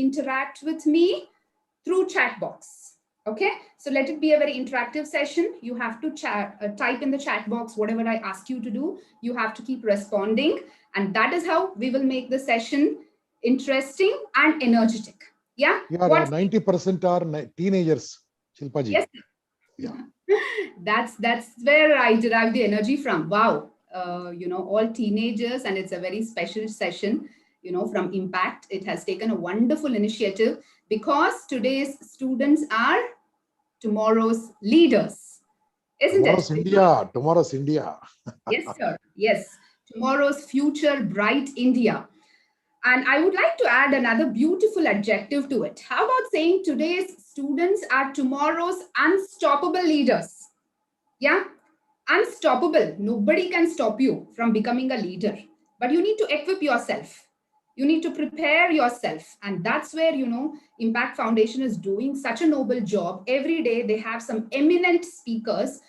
interact with me through chat box. Okay, so let it be a very interactive session. You have to type in the chat box whatever I ask you to do. You have to keep responding, and that is how we will make the session interesting and energetic. Yeah, yeah, 90% are teenagers, Shilpa ji. Yes. Yeah. That's where I derive the energy from. Wow. All teenagers, and it's a very special session, from Impact. It has taken a wonderful initiative because today's students are tomorrow's leaders, isn't Tomorrow's it? India. Tomorrow's India. Yes, sir. Yes. Tomorrow's future bright India. And I would like to add another beautiful adjective to it. How about saying today's students are tomorrow's unstoppable leaders? Yeah, unstoppable. Nobody can stop you from becoming a leader, but you need to equip yourself. You need to prepare yourself. And that's where, Impact Foundation is doing such a noble job. Every day they have some eminent speakers,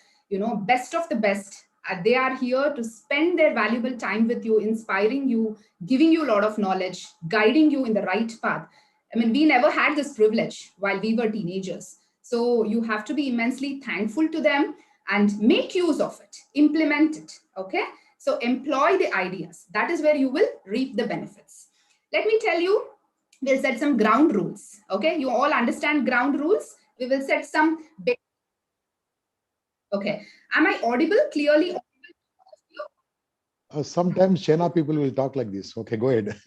best of the best. They are here to spend their valuable time with you, inspiring you, giving you a lot of knowledge, guiding you in the right path. I mean, we never had this privilege while we were teenagers. So you have to be immensely thankful to them and make use of it, implement it, okay? So employ the ideas. That is where you will reap the benefits. Let me tell you, we'll set some ground rules, okay? You all understand ground rules? We will set some... Okay, am I audible, clearly audible? Sometimes China people will talk like this. Okay, go ahead.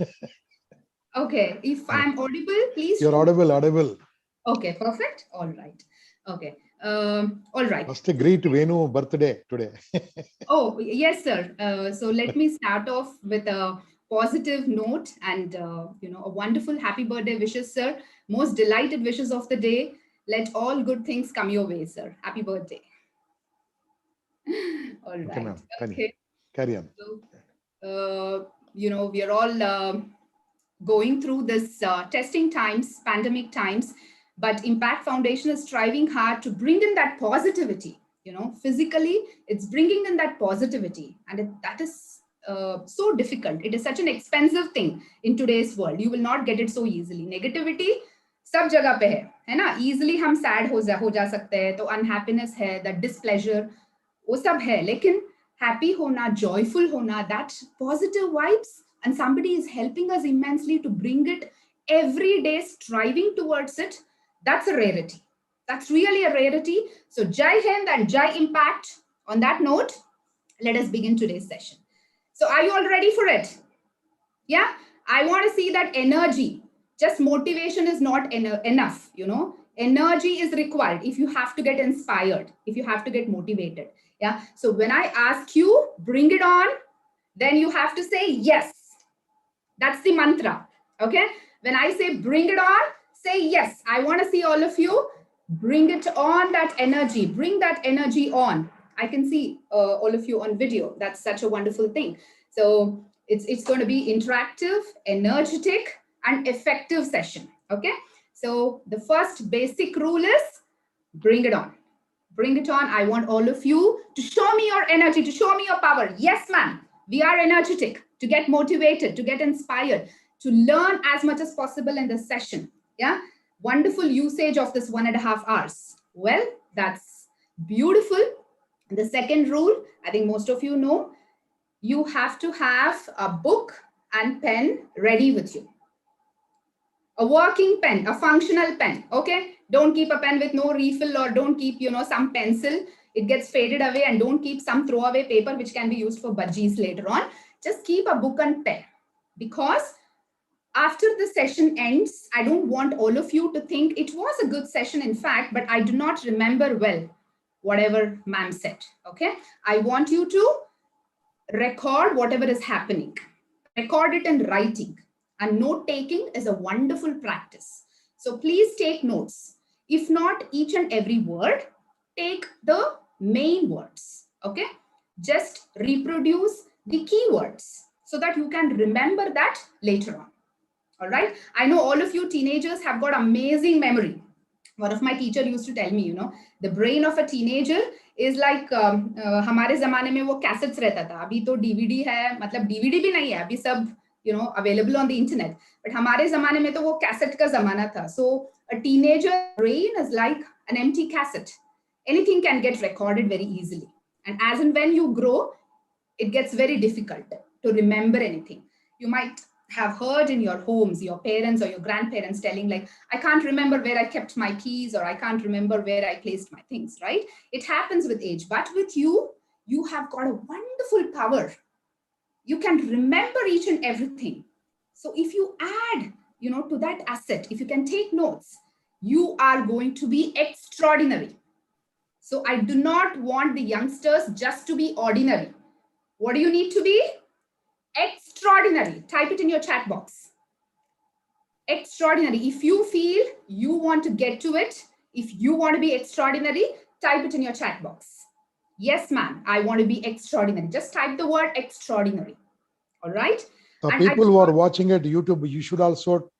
Okay, if I'm audible, please... You're audible. Okay, perfect. All right. Okay. All right. First, greet Venu birthday today. Oh, yes, sir. So let me start off with a positive note and, a wonderful happy birthday wishes, sir. Most delighted wishes of the day. Let all good things come your way, sir. Happy birthday. All right. Okay, ma'am. Okay. Carry on. So, we are all going through this testing times, pandemic times, but Impact Foundation is striving hard to bring in that positivity. Physically, it's bringing in that positivity, and that is so difficult. It is such an expensive thing in today's world. You will not get it so easily. Negativity सब जगह पे है ना? Easily हम sad हो जा सकते हैं, तो unhappiness है, that displeasure, वो सब है. लेकिन happy होना, joyful होना, that positive vibes, and somebody is helping us immensely to bring it every day, striving towards it. That's a rarity. That's really a rarity. So Jai Hind and Jai Impact. On that note, let us begin today's session. So are you all ready for it? Yeah, I want to see that energy. Just motivation is not enough, Energy is required if you have to get inspired, if you have to get motivated. Yeah. So when I ask you, bring it on, then you have to say yes. That's the mantra. Okay. When I say bring it on, say yes. I want to see all of you bring it on, that energy. Bring that energy on. I can see all of you on video. That's such a wonderful thing. So it's going to be interactive, energetic, and effective session. Okay. So the first basic rule is bring it on. Bring it on. I want all of you to show me your energy, to show me your power. Yes, ma'am. We are energetic, to get motivated, to get inspired, to learn as much as possible in this session. Yeah. Wonderful usage of this 1.5 hours. Well, that's beautiful. The second rule, I think most of you know, you have to have a book and pen ready with you. A working pen, a functional pen. Okay. Don't keep a pen with no refill, or don't keep, some pencil. It gets faded away, and don't keep some throwaway paper which can be used for budgies later on. Just keep a book and pen, because after the session ends, I don't want all of you to think it was a good session, in fact, but I do not remember well whatever ma'am said. Okay. I want you to record whatever is happening. Record it in writing. And note taking is a wonderful practice. So please take notes. If not each and every word, take the main words. Okay. Just reproduce the keywords so that you can remember that later on. All right. I know all of you teenagers have got amazing memory. One of my teacher used to tell me, the brain of a teenager is like हमारे जमाने में वो cassettes रहता था. अभी तो DVD है, मतलब DVD भी नहीं है. अभी सब available on the internet. But हमारे ज़माने में तो वो cassette का ज़माना था. So a teenager brain is like an empty cassette. Anything can get recorded very easily. And as and when you grow, it gets very difficult to remember anything. You might have heard in your homes, your parents or your grandparents telling like, I can't remember where I kept my keys, or I can't remember where I placed my things, right? It happens with age. But with you, you have got a wonderful power. You can remember each and everything. So if you add, to that asset, if you can take notes, you are going to be extraordinary. So I do not want the youngsters just to be ordinary. What do you need to be? Extraordinary. Type it in your chat box. Extraordinary. If you feel you want to get to it, if you want to be extraordinary, type it in your chat box. Yes, ma'am, I want to be extraordinary. Just type the word extraordinary. All right. The people who are watching at YouTube, you should also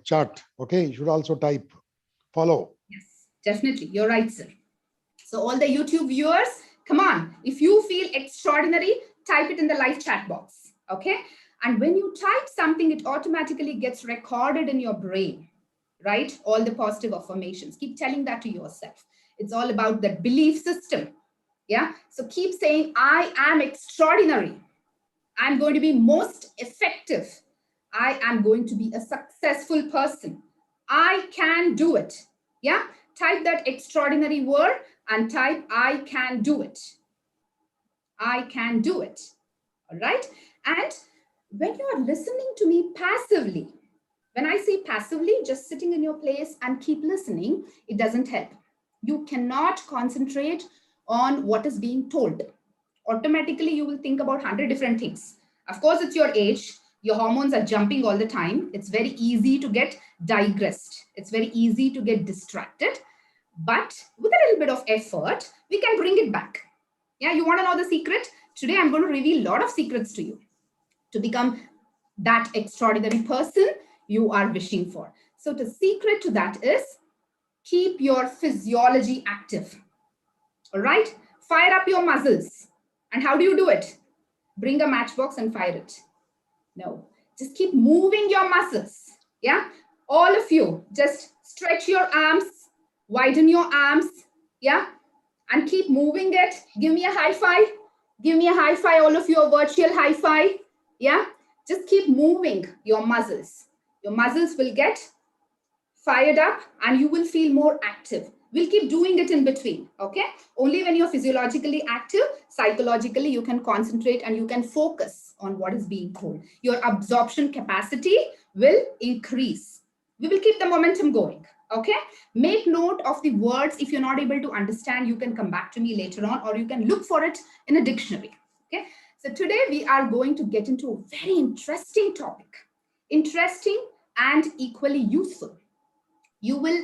chat. Okay. You should also type, follow. Yes, definitely. You're right, sir. So all the YouTube viewers, come on. If you feel extraordinary, type it in the live chat box. Okay. And when you type something, it automatically gets recorded in your brain, right? All the positive affirmations. Keep telling that to yourself. It's all about that belief system. Yeah. So keep saying, I am extraordinary. I'm going to be most effective. I am going to be a successful person. I can do it. Yeah. Type that extraordinary word and type, I can do it. I can do it. All right. And when you are listening to me passively, when I say passively, just sitting in your place and keep listening, it doesn't help. You cannot concentrate on what is being told. Automatically, you will think about 100 different things. Of course, it's your age. Your hormones are jumping all the time. It's very easy to get digressed. It's very easy to get distracted. But with a little bit of effort, we can bring it back. Yeah, you want to know the secret? Today, I'm going to reveal a lot of secrets to you to become that extraordinary person you are wishing for. So the secret to that is keep your physiology active. All right? Fire up your muscles. And how do you do it? Bring a matchbox and fire it. No, just keep moving your muscles. Yeah? All of you, just stretch your arms, widen your arms. Yeah? And keep moving it. Give me a high five. Give me a high five, all of you, a virtual high five. Yeah? Just keep moving your muscles. Your muscles will get fired up and you will feel more active. We'll keep doing it in between, okay? Only when you're physiologically active, psychologically, you can concentrate and you can focus on what is being told. Your absorption capacity will increase. We will keep the momentum going, okay? Make note of the words. If you're not able to understand, you can come back to me later on, or you can look for it in a dictionary, okay? So today we are going to get into a very interesting topic, interesting and equally useful. You will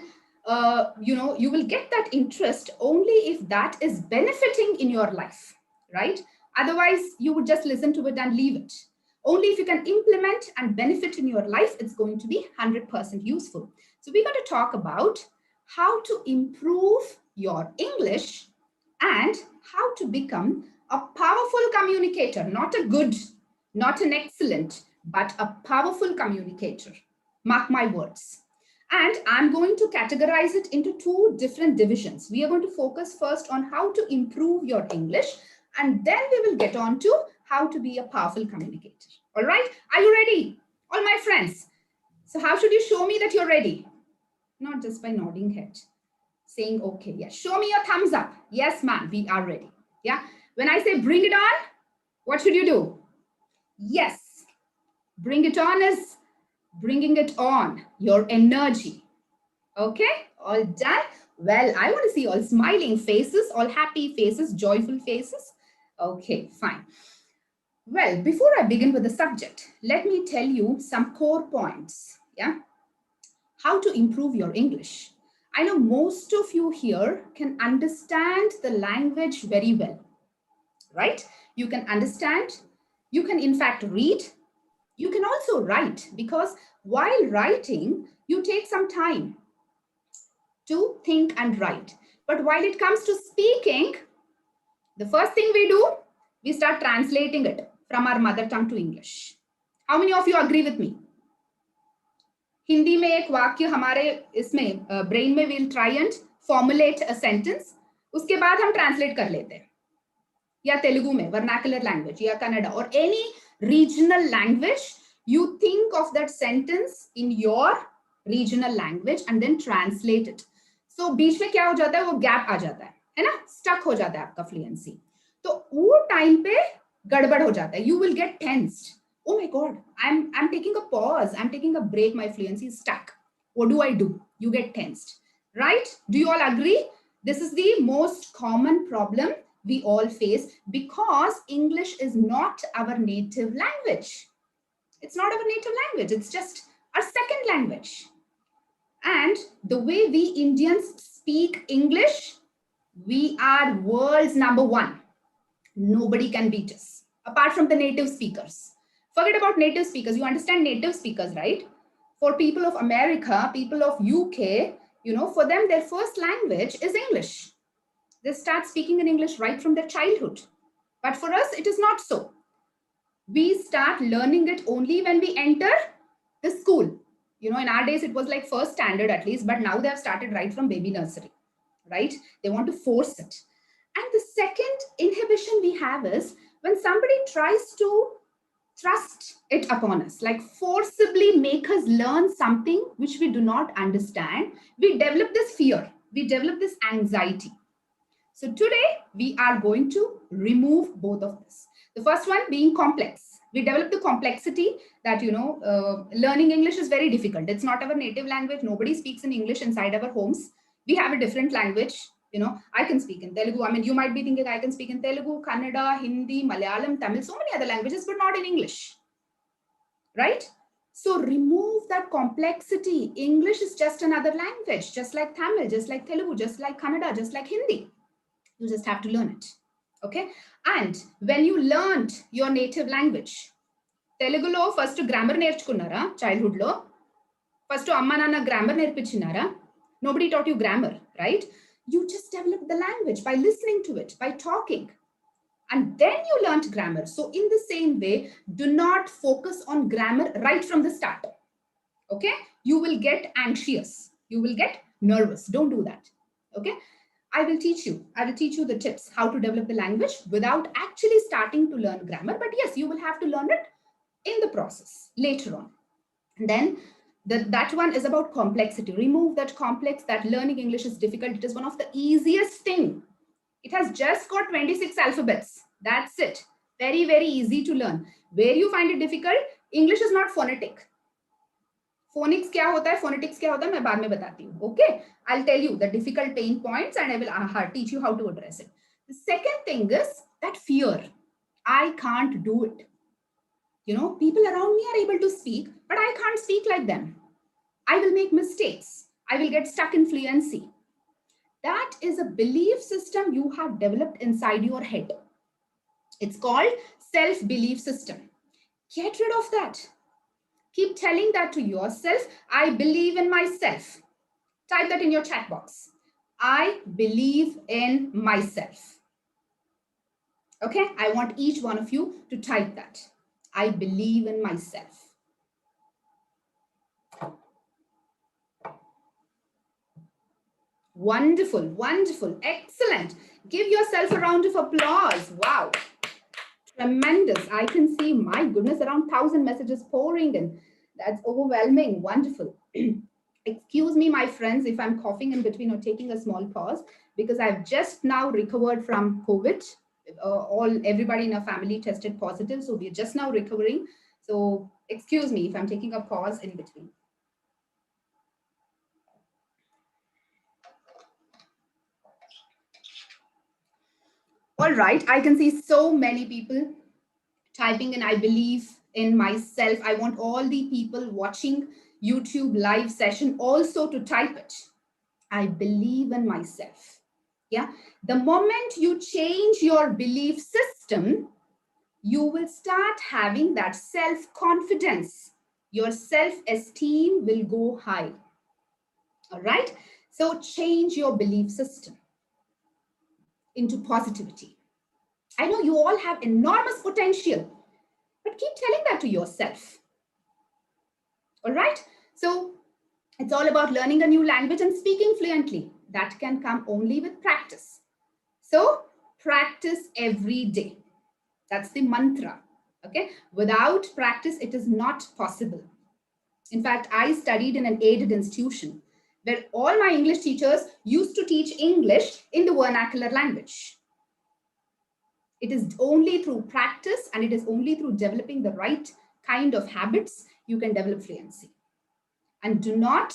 you will get that interest only if that is benefiting in your life, right? Otherwise you would just listen to it and leave it. Only if you can implement and benefit in your life, it's going to be 100% useful. So we're going to talk about how to improve your English and how to become a powerful communicator, not a good, not an excellent, but a powerful communicator. Mark my words. And I'm going to categorize it into two different divisions. We are going to focus first on how to improve your English, and then we will get on to how to be a powerful communicator. All right? Are you ready? All my friends. So how should you show me that you're ready? Not just by nodding head, saying, okay, yeah. Show me your thumbs up. Yes, ma'am, we are ready. Yeah. When I say bring it on, what should you do? Yes. Bring it on is bringing it on, your energy. Okay, all done? Well, I want to see all smiling faces, all happy faces, joyful faces. Okay, fine. Well, before I begin with the subject, let me tell you some core points. Yeah, how to improve your English. I know most of you here can understand the language very well, right? You can understand, you can in fact read. You can also write, because while writing, you take some time to think and write. But while it comes to speaking, the first thing we do, we start translating it from our mother tongue to English. How many of you agree with me? Hindi में एक वाक्य हमारे इसमें brain में will try and formulate a sentence, उसके बाद हम translate कर लेते हैं, या तेलुगु में वर्नाकुलर लैंग्वेज या कन्नड़ा और any regional language, you think of that sentence in your regional language and then translate it. So बीच में क्या हो जाता है, वो गैप आ जाता है ना, स्टक हो जाता है आपका फ्लुएंसी. तो वो टाइम पे गड़बड़ हो जाता है, you will get tensed. Oh my God, I'm taking a pause, I'm taking a break, my fluency is stuck. What do I do? You get tensed, right? Do you all agree? This is the most common problem we all face because English is not our native language. It's not our native language, it's just our second language. And the way we Indians speak English, we are world's number one. Nobody can beat us apart from the native speakers. Forget about native speakers. You understand native speakers, right? For people of America, people of UK, for them, their first language is English. They start speaking in English right from their childhood. But for us, it is not so. We start learning it only when we enter the school. In our days, it was like first standard at least, but now they have started right from baby nursery, right? They want to force it. And the second inhibition we have is when somebody tries to thrust it upon us, like forcibly make us learn something which we do not understand, we develop this fear, we develop this anxiety. So today we are going to remove both of this. The first one being complex. We develop the complexity that, learning English is very difficult. It's not our native language. Nobody speaks in English inside our homes. We have a different language. I can speak in Telugu. I mean, you might be thinking I can speak in Telugu, Kannada, Hindi, Malayalam, Tamil, so many other languages, but not in English, right? So remove that complexity. English is just another language, just like Tamil, just like Telugu, just like Kannada, just like Hindi. You just have to learn it, okay? And when you learned your native language, Telugulo first grammar నేర్చుకున్నారా childhood lo? First amma nanna grammar నేర్పించినారా? Nobody taught you grammar, right? You just developed the language by listening to it, by talking. And then you learned grammar. So in the same way, do not focus on grammar right from the start. Okay? You will get anxious. You will get nervous. Don't do that. Okay? I will teach you. I will teach you the tips how to develop the language without actually starting to learn grammar. But yes, you will have to learn it in the process later on. And then that one is about complexity. Remove that complex, that learning English is difficult. It is one of the easiest thing. It has just got 26 alphabets. That's it. Very, very easy to learn. Where you find it difficult, English is not phonetic. Phonics क्या होता है, phonetics क्या होता है, मैं बाद में बताती हूँ. Okay, I'll tell you the difficult pain points and I will teach you how to address it. The second thing is that fear. I can't do it. People around me are able to speak, but I can't speak like them. I will make mistakes. I will get stuck in fluency. That is a belief system you have developed inside your head. It's called self-belief system. Get rid of that. Keep telling that to yourself. I believe in myself. Type that in your chat box. I believe in myself. Okay, I want each one of you to type that. I believe in myself. Wonderful, wonderful, excellent. Give yourself a round of applause. Wow, tremendous. I can see, my goodness, around 1,000 messages pouring in. That's overwhelming. Wonderful. Excuse me, my friends, if I'm coughing in between or taking a small pause, because I've just now recovered from COVID. Everybody in our family tested positive, so we're just now recovering. So excuse me if I'm taking a pause in between. All right, I can see so many people typing in I believe in myself. I want all the people watching YouTube live session also to type it. I believe in myself. Yeah, the moment you change your belief system, you will start having that self-confidence. Your self-esteem will go high. All right, so change your belief system into positivity. I know you all have enormous potential, But keep telling that to yourself. All right. So it's all about learning a new language and speaking fluently. That can come only with practice. So practice every day. That's the mantra. Okay. Without practice, it is not possible. In fact, I studied in an aided institution where all my English teachers used to teach English in the vernacular language. It is only through practice and it is only through developing the right kind of habits you can develop fluency. And do not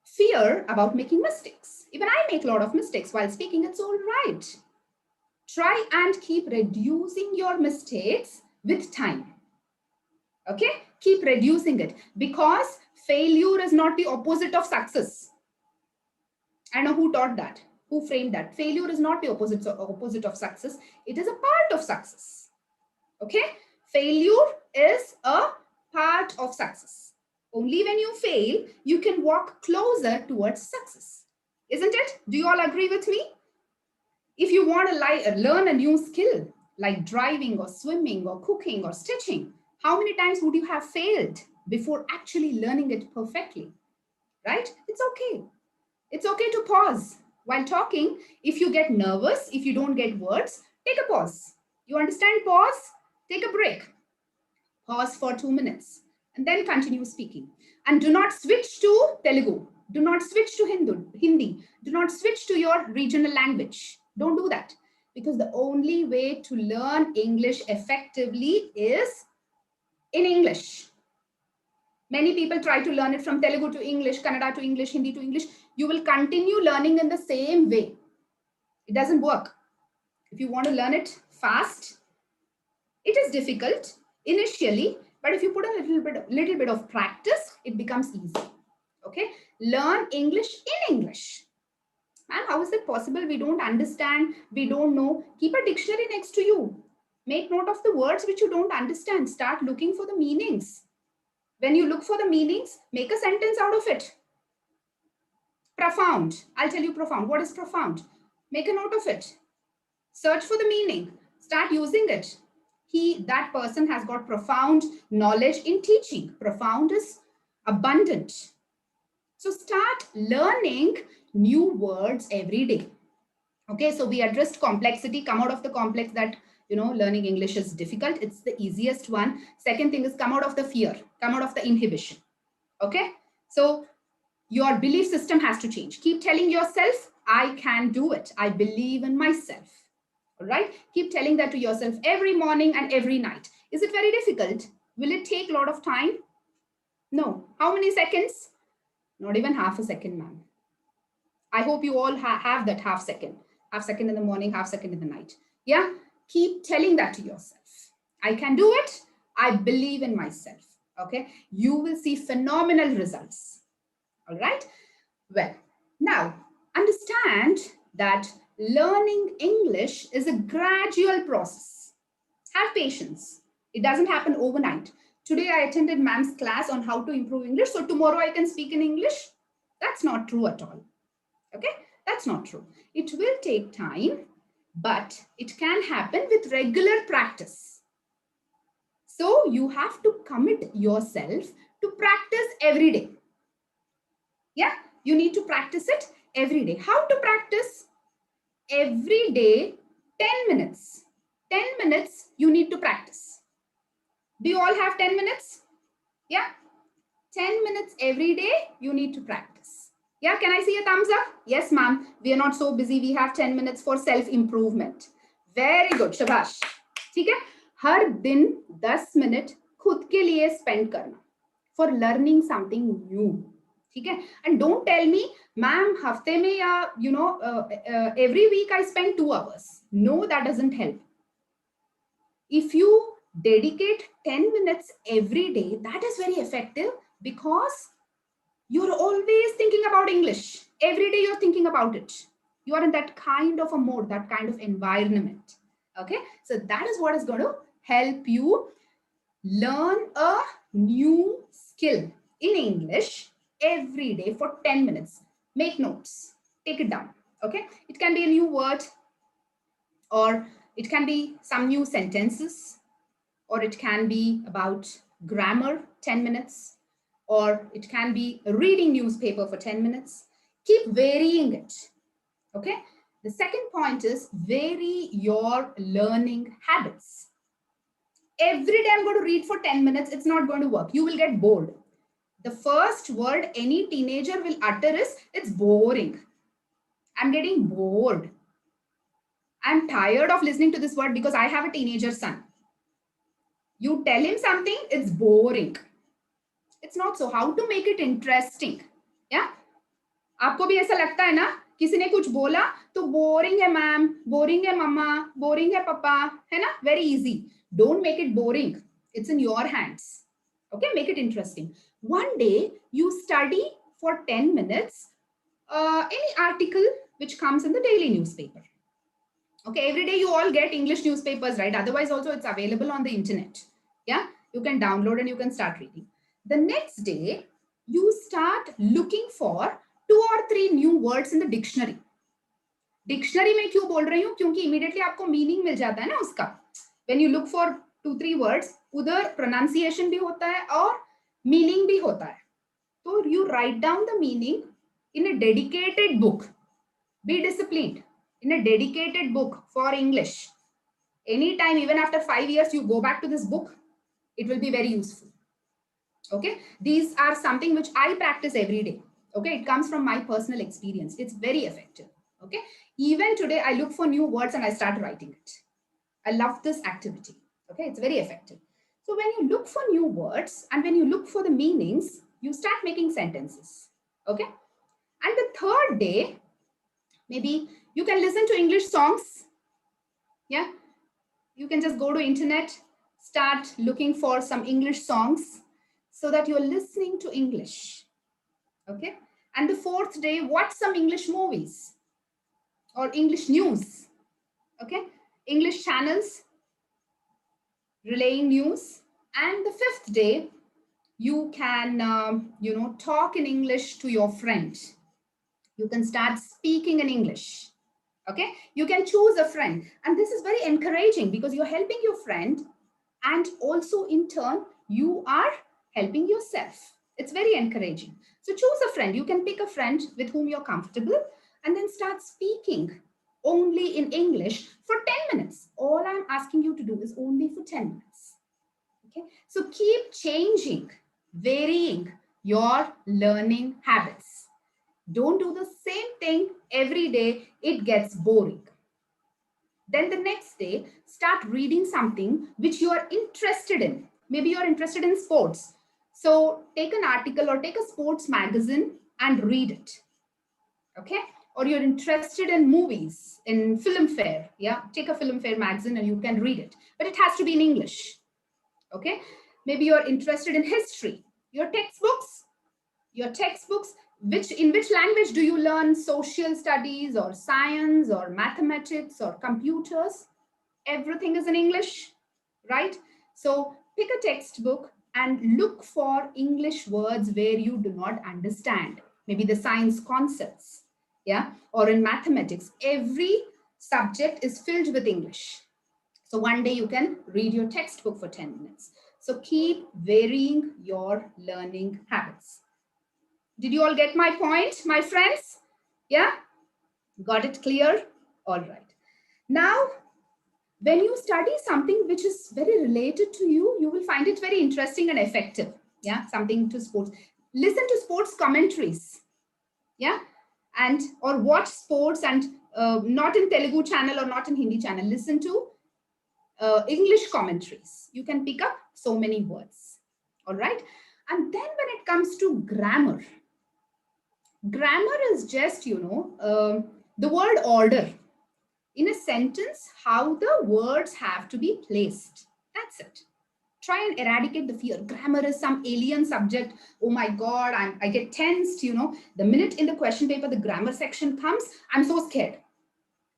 fear about making mistakes. Even I make a lot of mistakes while speaking. It's all right. Try and keep reducing your mistakes with time. Okay? Keep reducing it because failure is not the opposite of success. I know who taught that, who framed that. Failure is not the opposite of success. It is a part of success. Okay? Failure is a part of success. Only when you fail, you can walk closer towards success. Isn't it? Do you all agree with me? If you want to learn a new skill, like driving or swimming or cooking or stitching, how many times would you have failed before actually learning it perfectly? Right? It's okay. It's okay to pause while talking. If you get nervous, if you don't get words, take a pause. You understand pause? Take a break. Pause for 2 minutes and then continue speaking. And do not switch to Telugu. Do not switch to Hindi. Do not switch to your regional language. Don't do that because the only way to learn English effectively is in English. Many people try to learn it from Telugu to English, Kannada to English, Hindi to English. You will continue learning in the same way. It doesn't work. If you want to learn it fast, it is difficult initially, but if you put a little bit of practice, it becomes easy. Okay? Learn English in English. And how is it possible? We don't understand, we don't know. Keep a dictionary next to you. Make note of the words which you don't understand. Start looking for the meanings. When you look for the meanings, make a sentence out of it. Profound. I'll tell you profound. What is profound? Make a note of it. Search for the meaning. Start using it. That person has got profound knowledge in teaching. Profound is abundant. So start learning new words every day. Okay, so we addressed complexity. Come out of the complex that, learning English is difficult. It's the easiest one. Second thing is come out of the fear. Come out of the inhibition. Okay, so your belief system has to change. Keep telling yourself, I can do it. I believe in myself. All right. Keep telling that to yourself every morning and every night. Is it very difficult? Will it take a lot of time? No. How many seconds? Not even half a second, ma'am. I hope you all have that half second in the morning, half second in the night. Yeah. Keep telling that to yourself. I can do it. I believe in myself. Okay. You will see phenomenal results. All right. Well, now understand that learning English is a gradual process. Have patience. It doesn't happen overnight. Today I attended ma'am's class on how to improve English. So tomorrow I can speak in English. That's not true at all. Okay, that's not true. It will take time, but it can happen with regular practice. So you have to commit yourself to practice every day. Yeah, you need to practice it every day. How to practice? Every day, 10 minutes. 10 minutes you need to practice. Do you all have 10 minutes? Yeah, 10 minutes every day you need to practice. Yeah, can I see a thumbs up? Yes, ma'am. We are not so busy. We have 10 minutes for self-improvement. Very good, shabash. ठीक है? हर दिन 10 minute खुद के लिए spend करना for learning something new. ठीक है? And don't tell me, ma'am, हफ्ते में या every week I spend 2 hours. No, that doesn't help. If you dedicate 10 minutes every day, that is very effective because you're always thinking about English. Every day you're thinking about it. You are in that kind of a mode, that kind of environment. Okay, so that is what is going to help you learn a new skill in English every day for 10 minutes. Make notes, take it down. Okay, it can be a new word or it can be some new sentences. or it can be about grammar, 10 minutes, or it can be reading newspaper for 10 minutes. Keep varying it. Okay. The second point is vary your learning habits. Every day I'm going to read for 10 minutes, it's not going to work. You will get bored. The first word any teenager will utter is, it's boring. I'm getting bored. I'm tired of listening to this word because I have a teenager son. You tell him something, it's boring. It's not so. How to make it interesting? Yeah. आपको भी ऐसा लगता है ना, किसी ने कुछ बोला तो बोरिंग है मैम, बोरिंग है मम्मा, बोरिंग है पापा, है ना? Very easy. Don't make it boring. It's in your hands. Okay, make it interesting. One day you study for 10 minutes any article which comes in the daily newspaper. Okay, every day you all get English newspapers, right? Otherwise also it's available on the internet. Yeah, you can download and you can start reading. The next day you start looking for 2 or 3 new words in the dictionary. Dictionary में क्यों बोल रही हूँ, क्योंकि immediately आपको meaning मिल जाता है ना उसका. When you look for 2-3 words, उधर प्रोनाउंसिएशन भी होता है और मीनिंग भी होता है. तो you write down the meaning in a dedicated book. Be disciplined. In a dedicated book for English. Anytime, even after 5 years, you go back to this book, it will be very useful. Okay. These are something which I practice every day. Okay. It comes from my personal experience. It's very effective. Okay. Even today, I look for new words and I start writing it. I love this activity. Okay. It's very effective. So when you look for new words and when you look for the meanings, you start making sentences. Okay. And the third day, maybe you can listen to English songs. Yeah. You can just go to internet, start looking for some English songs so that you're listening to English. Okay. And the fourth day, watch some English movies or English news. Okay. English channels, relaying news. And the fifth day, you can, talk in English to your friend. You can start speaking in English. Okay, you can choose a friend, and this is very encouraging because you're helping your friend and also in turn you are helping yourself. It's very encouraging. So choose a friend. You can pick a friend with whom you're comfortable and then start speaking only in English for 10 minutes. All I'm asking you to do is only for 10 minutes. Okay, so keep changing, varying your learning habits. Don't do the same thing every day. It gets boring. Then the next day, start reading something which you are interested in. Maybe you're interested in sports. So take an article or take a sports magazine and read it. Okay. Or you're interested in movies, in Filmfare. Yeah. Take a Filmfare magazine and you can read it. But it has to be in English. Okay. Maybe you're interested in history. Your textbooks. In which language do you learn social studies or science or mathematics or computers? Everything is in English, right? So pick a textbook and look for English words where you do not understand. Maybe the science concepts, yeah, or in mathematics. Every subject is filled with English. So one day you can read your textbook for 10 minutes. So keep varying your learning habits. Did you all get my point, my friends? Yeah? Got it clear? All right. Now, when you study something which is very related to you, you will find it very interesting and effective. Yeah? Something to sports. Listen to sports commentaries. Yeah? And or watch sports and not in Telugu channel or not in Hindi channel. Listen to English commentaries. You can pick up so many words. All right? And then when it comes to grammar is just, the word order in a sentence, how the words have to be placed. That's it. Try and eradicate the fear. Grammar is some alien subject. Oh my God, I get tensed, The minute in the question paper, the grammar section comes, I'm so scared.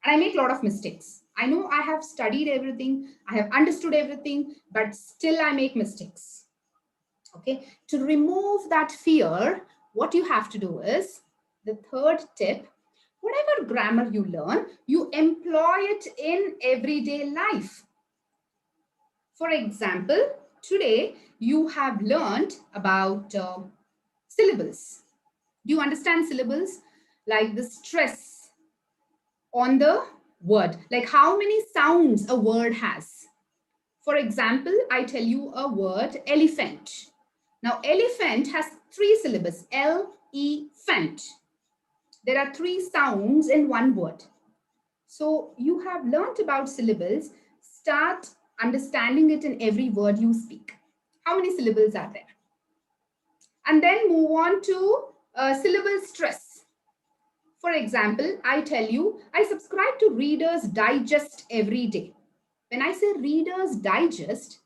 And I make a lot of mistakes. I know I have studied everything. I have understood everything, but still I make mistakes. Okay. To remove that fear, what you have to do is, the third tip, whatever grammar you learn, you employ it in everyday life. For example, today you have learned about syllables. Do you understand syllables? Like the stress on the word, like how many sounds a word has. For example, I tell you a word, elephant. Now, elephant has 3 syllables, L-E-phant. There are 3 sounds in one word. So you have learnt about syllables. Start understanding it in every word you speak. How many syllables are there? And then move on to syllable stress. For example, I tell you, I subscribe to Reader's Digest every day. When I say Reader's Digest,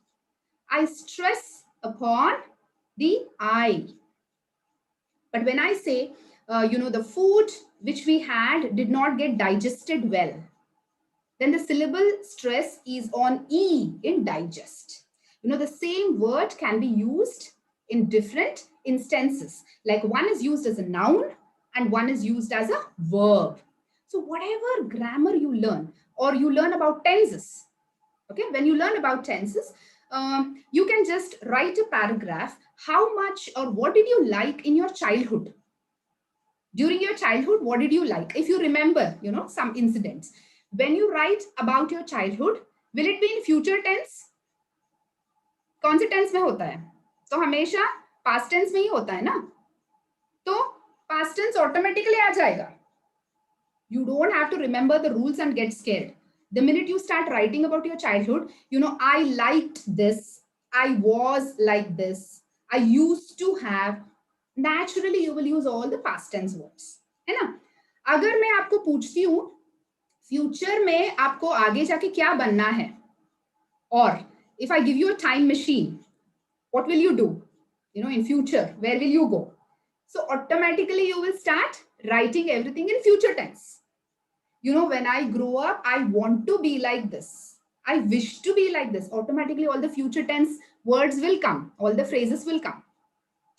I stress upon the I. But when I say, the food which we had did not get digested well, then the syllable stress is on E in digest. The same word can be used in different instances. Like one is used as a noun and one is used as a verb. So whatever grammar you learn, or you learn about tenses, okay, when you learn about tenses, you can just write a paragraph. How much or what did you like in your childhood? During your childhood, what did you like? If you remember, some incidents. When you write about your childhood, will it be in future tense? कौन से tense में होता है? तो हमेशा past tense में ही होता है ना, तो पास्ट टेंस ऑटोमेटिकली आ जाएगा. You don't have to remember the rules and get scared. The minute you start writing about your childhood, I liked this, I was like this, I used to have, naturally you will use all the past tense words, है ना? अगर मैं आपको पूछती हूँ future में आपको आगे जाके क्या बनना है, और if I give you a time machine, what will you do? In future, where will you go? So automatically you will start writing everything in future tense. When I grow up, I want to be like this, I wish to be like this. Automatically all the future tense words will come, all the phrases will come,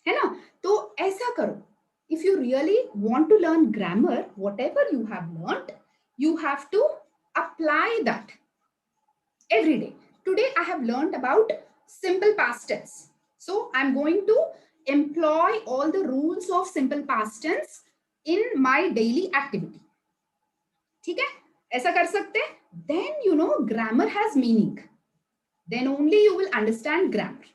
है ना? तो ऐसा करो. If you really want to learn grammar, whatever you have learned, you have to apply that every day. Today I have learned about simple past tense. So I'm going to employ all the rules of simple past tense in my daily activity. ठीक है, ऐसा कर सकते हैं. Then grammar has meaning. Then only you will understand grammar.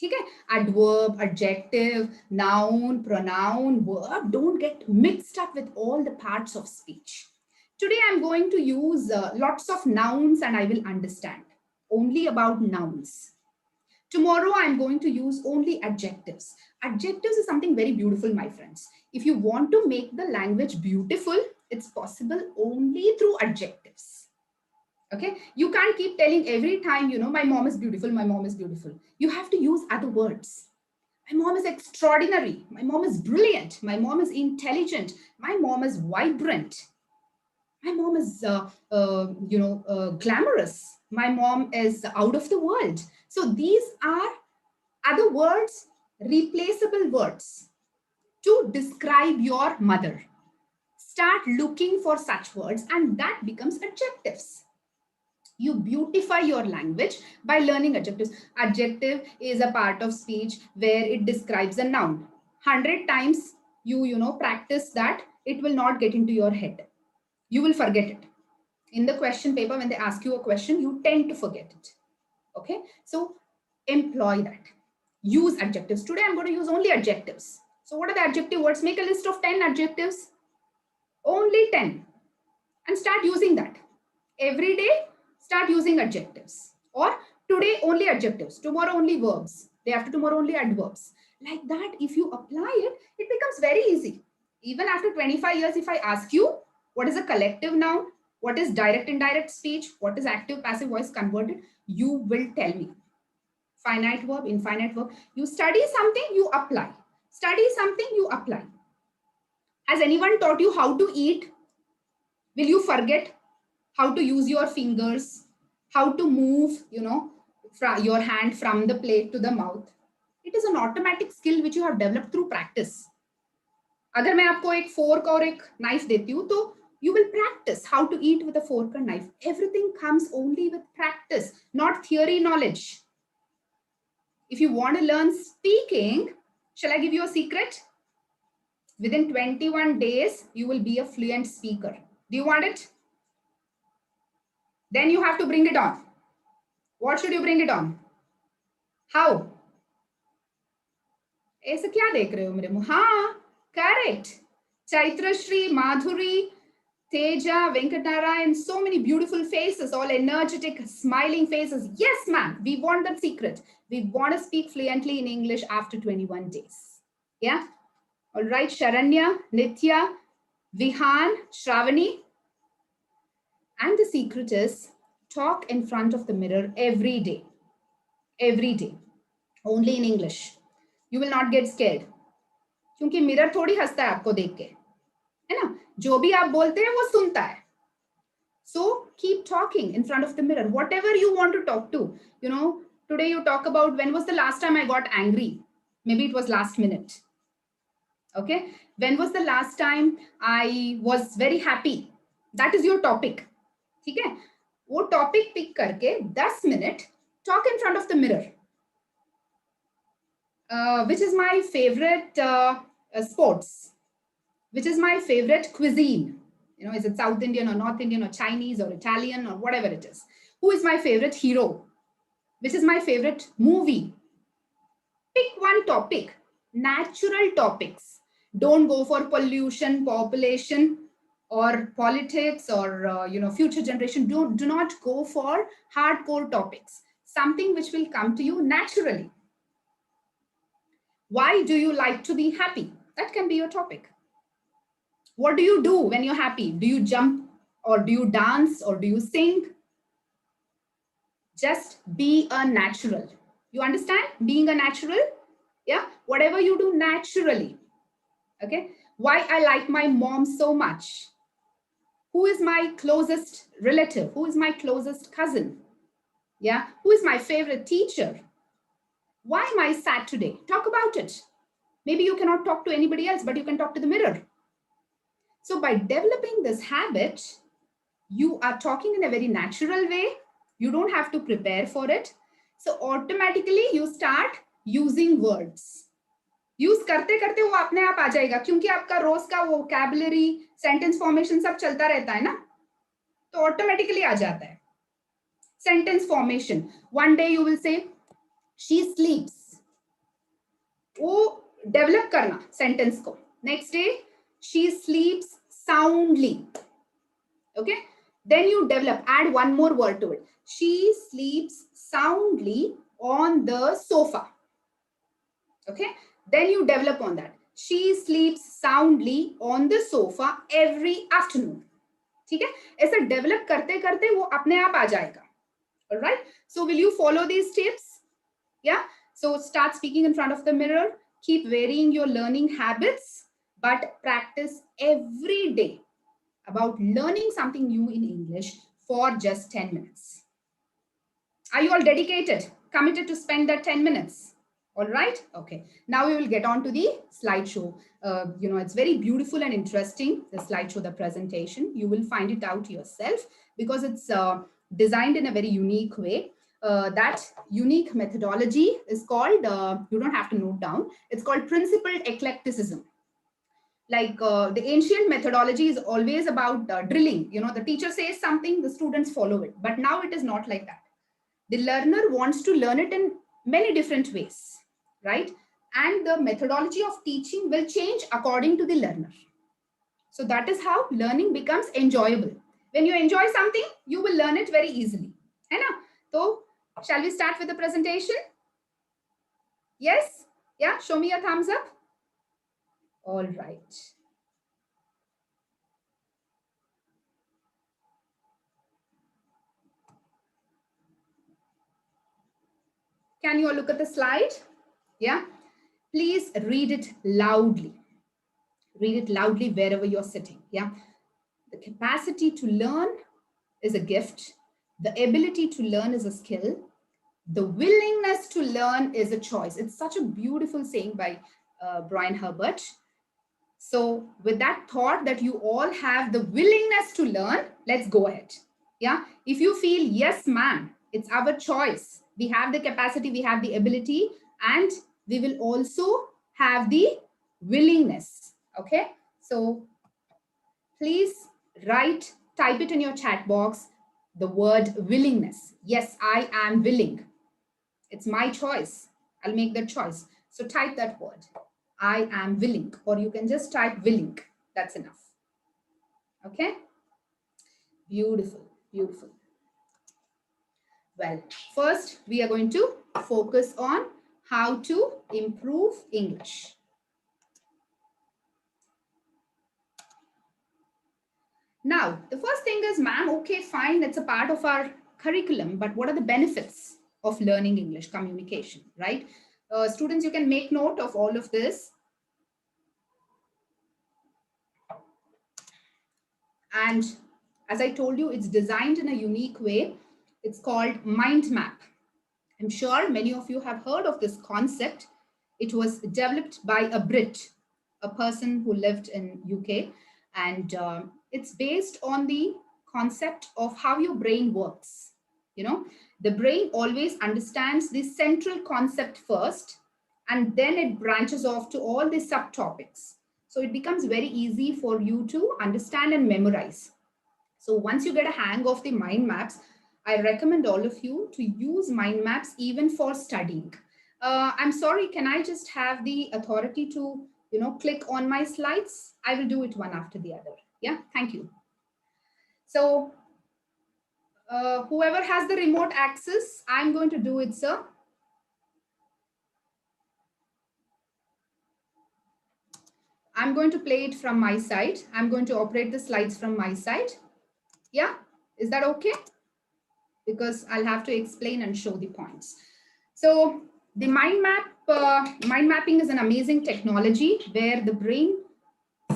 ठीक है, adverb, adjective, noun, pronoun, verb, don't get mixed up with all the parts of speech. Today I'm going to use lots of nouns and I will understand only about nouns. Tomorrow I'm going to use only adjectives. Adjectives is something very beautiful, my friends. If you want to make the language beautiful, it's possible only through adjectives. Okay, you can't keep telling every time, my mom is beautiful, my mom is beautiful. You have to use other words. My mom is extraordinary, my mom is brilliant, my mom is intelligent, my mom is vibrant, my mom is glamorous, my mom is out of the world. So these are other words, replaceable words to describe your mother. Start looking for such words and that becomes adjectives. You beautify your language by learning adjectives. Adjective is a part of speech where it describes a noun. 100 times you practice that, it will not get into your head. You will forget it. In the question paper, when they ask you a question, you tend to forget it. Okay, so employ that. Use adjectives. Today I'm going to use only adjectives. So what are the adjective words? Make a list of 10 adjectives. Only 10. And start using that. Every day, start using adjectives. Or today only adjectives, tomorrow only verbs, day after tomorrow only adverbs. Like that, if you apply it, it becomes very easy. Even after 25 years, if I ask you, what is a collective noun? What is direct indirect speech? What is active passive voice converted? You will tell me. Finite verb, infinite verb. You study something, you apply. Study something, you apply. Has anyone taught you how to eat? Will you forget how to use your fingers, how to move, your hand from the plate to the mouth? It is an automatic skill which you have developed through practice. अगर मैं आपको एक fork और एक knife देती हूँ, तो You will practice how to eat with a fork and knife. Everything comes only with practice, not theory knowledge. If you want to learn speaking, shall I give you a secret? Within 21 days, you will be a fluent speaker. Do you want it? Then you have to bring it on. What should you bring it on? How? ऐसे क्या देख रहे हो मेरे मुंह? हाँ, correct. Chaitrashri, Madhuri, Teja, Venkatarayan, so many beautiful faces, all energetic, smiling faces. Yes, ma'am, we want that secret. We want to speak fluently in English after 21 days. Yeah? All right, Sharanya, Nitya, Vihan, Shravani. And the secret is talk in front of the mirror every day. Every day. Only in English. You will not get scared. क्योंकि mirror थोड़ी हंसता है आपको देख के, है ना? जो भी आप बोलते हैं वो सुनता है. So keep talking in front of the mirror, whatever you want to talk to. You know, today you talk about when was the last time I got angry. Maybe it was last minute. Okay. When was the last time I was very happy? That is your topic. ठीक है? वो topic pick करके 10 minute talk in front of the mirror. Which is my favorite sports? Which is my favorite cuisine? You know, is it South Indian or North Indian or Chinese or Italian or whatever it is? Who is my favorite hero? Which is my favorite movie? Pick one topic, natural topics. Don't go for pollution, population, or politics, or future generation. Do not go for hardcore topics. Something which will come to you naturally. Why do you like to be happy? That can be your topic. What do you do when you're happy? Do you jump or do you dance or do you sing? Just be a natural. You understand? Being a natural? Yeah. Whatever you do naturally. Okay. Why I like my mom so much? Who is my closest relative? Who is my closest cousin? Yeah. Who is my favorite teacher? Why am I sad today? Talk about it. Maybe you cannot talk to anybody else, but you can talk to the mirror. So by developing this habit, you are talking in a very natural way. You don't have to prepare for it. So automatically you start using words. Use करते करते वो अपने आप आ जाएगा, क्योंकि आपका रोज का vocabulary, sentence formation सब चलता रहता है ना, तो automatically आ जाता है. Sentence formation. One day you will say, she sleeps. वो develop करना sentence को. Next day, she sleeps soundly. Okay. Then you develop, add one more word to it. She sleeps soundly on the sofa. Okay. Then you develop on that. She sleeps soundly on the sofa every afternoon. ठीक है? ऐसा develop करते करते वो अपने आप आ जाएगा. All right. So will you follow these tips? Yeah. So start speaking in front of the mirror. Keep varying your learning habits, but practice every day about learning something new in English for just 10 minutes. Are you all dedicated, committed to spend that 10 minutes? All right. Okay. Now we will get on to the slideshow. It's very beautiful and interesting, the slideshow, the presentation. You will find it out yourself because it's designed in a very unique way. That unique methodology is called, you don't have to note down, it's called principled eclecticism. Like the ancient methodology is always about drilling. The teacher says something, the students follow it. But now it is not like that. The learner wants to learn it in many different ways, right? And the methodology of teaching will change according to the learner. So that is how learning becomes enjoyable. When you enjoy something, you will learn it very easily. Hai na? So shall we start with the presentation? Yes? Yeah, show me a thumbs up. All right. Can you all look at the slide? Yeah. Please read it loudly. Read it loudly wherever you're sitting. Yeah. The capacity to learn is a gift. The ability to learn is a skill. The willingness to learn is a choice. It's such a beautiful saying by Brian Herbert. So with that thought that you all have the willingness to learn, let's go ahead. Yeah. If you feel, yes, ma'am, it's our choice. We have the capacity, we have the ability, and we will also have the willingness. Okay. So please type it in your chat box, the word willingness. Yes, I am willing. It's my choice. I'll make that choice. So type that word. I am willing, or you can just type willing. That's enough. Okay? Beautiful, beautiful. Well, first we are going to focus on how to improve English. Now, the first thing is, ma'am, okay, fine, it's a part of our curriculum, but what are the benefits of learning English communication, right? Students, you can make note of all of this. And as I told you, it's designed in a unique way. It's called mind map. I'm sure many of you have heard of this concept. It was developed by a Brit, a person who lived in UK, and it's based on the concept of how your brain works. You know, the brain always understands the central concept first, and then it branches off to all the subtopics. So it becomes very easy for you to understand and memorize. So once you get a hang of the mind maps, I recommend all of you to use mind maps even for studying. I'm sorry, can I just have the authority to, click on my slides? I will do it one after the other. Yeah, thank you. So whoever has the remote access, I'm going to do it, sir. I'm going to play it from my side. I'm going to operate the slides from my side. Yeah, is that okay? Because I'll have to explain and show the points. So the mind mapping is an amazing technology where the brain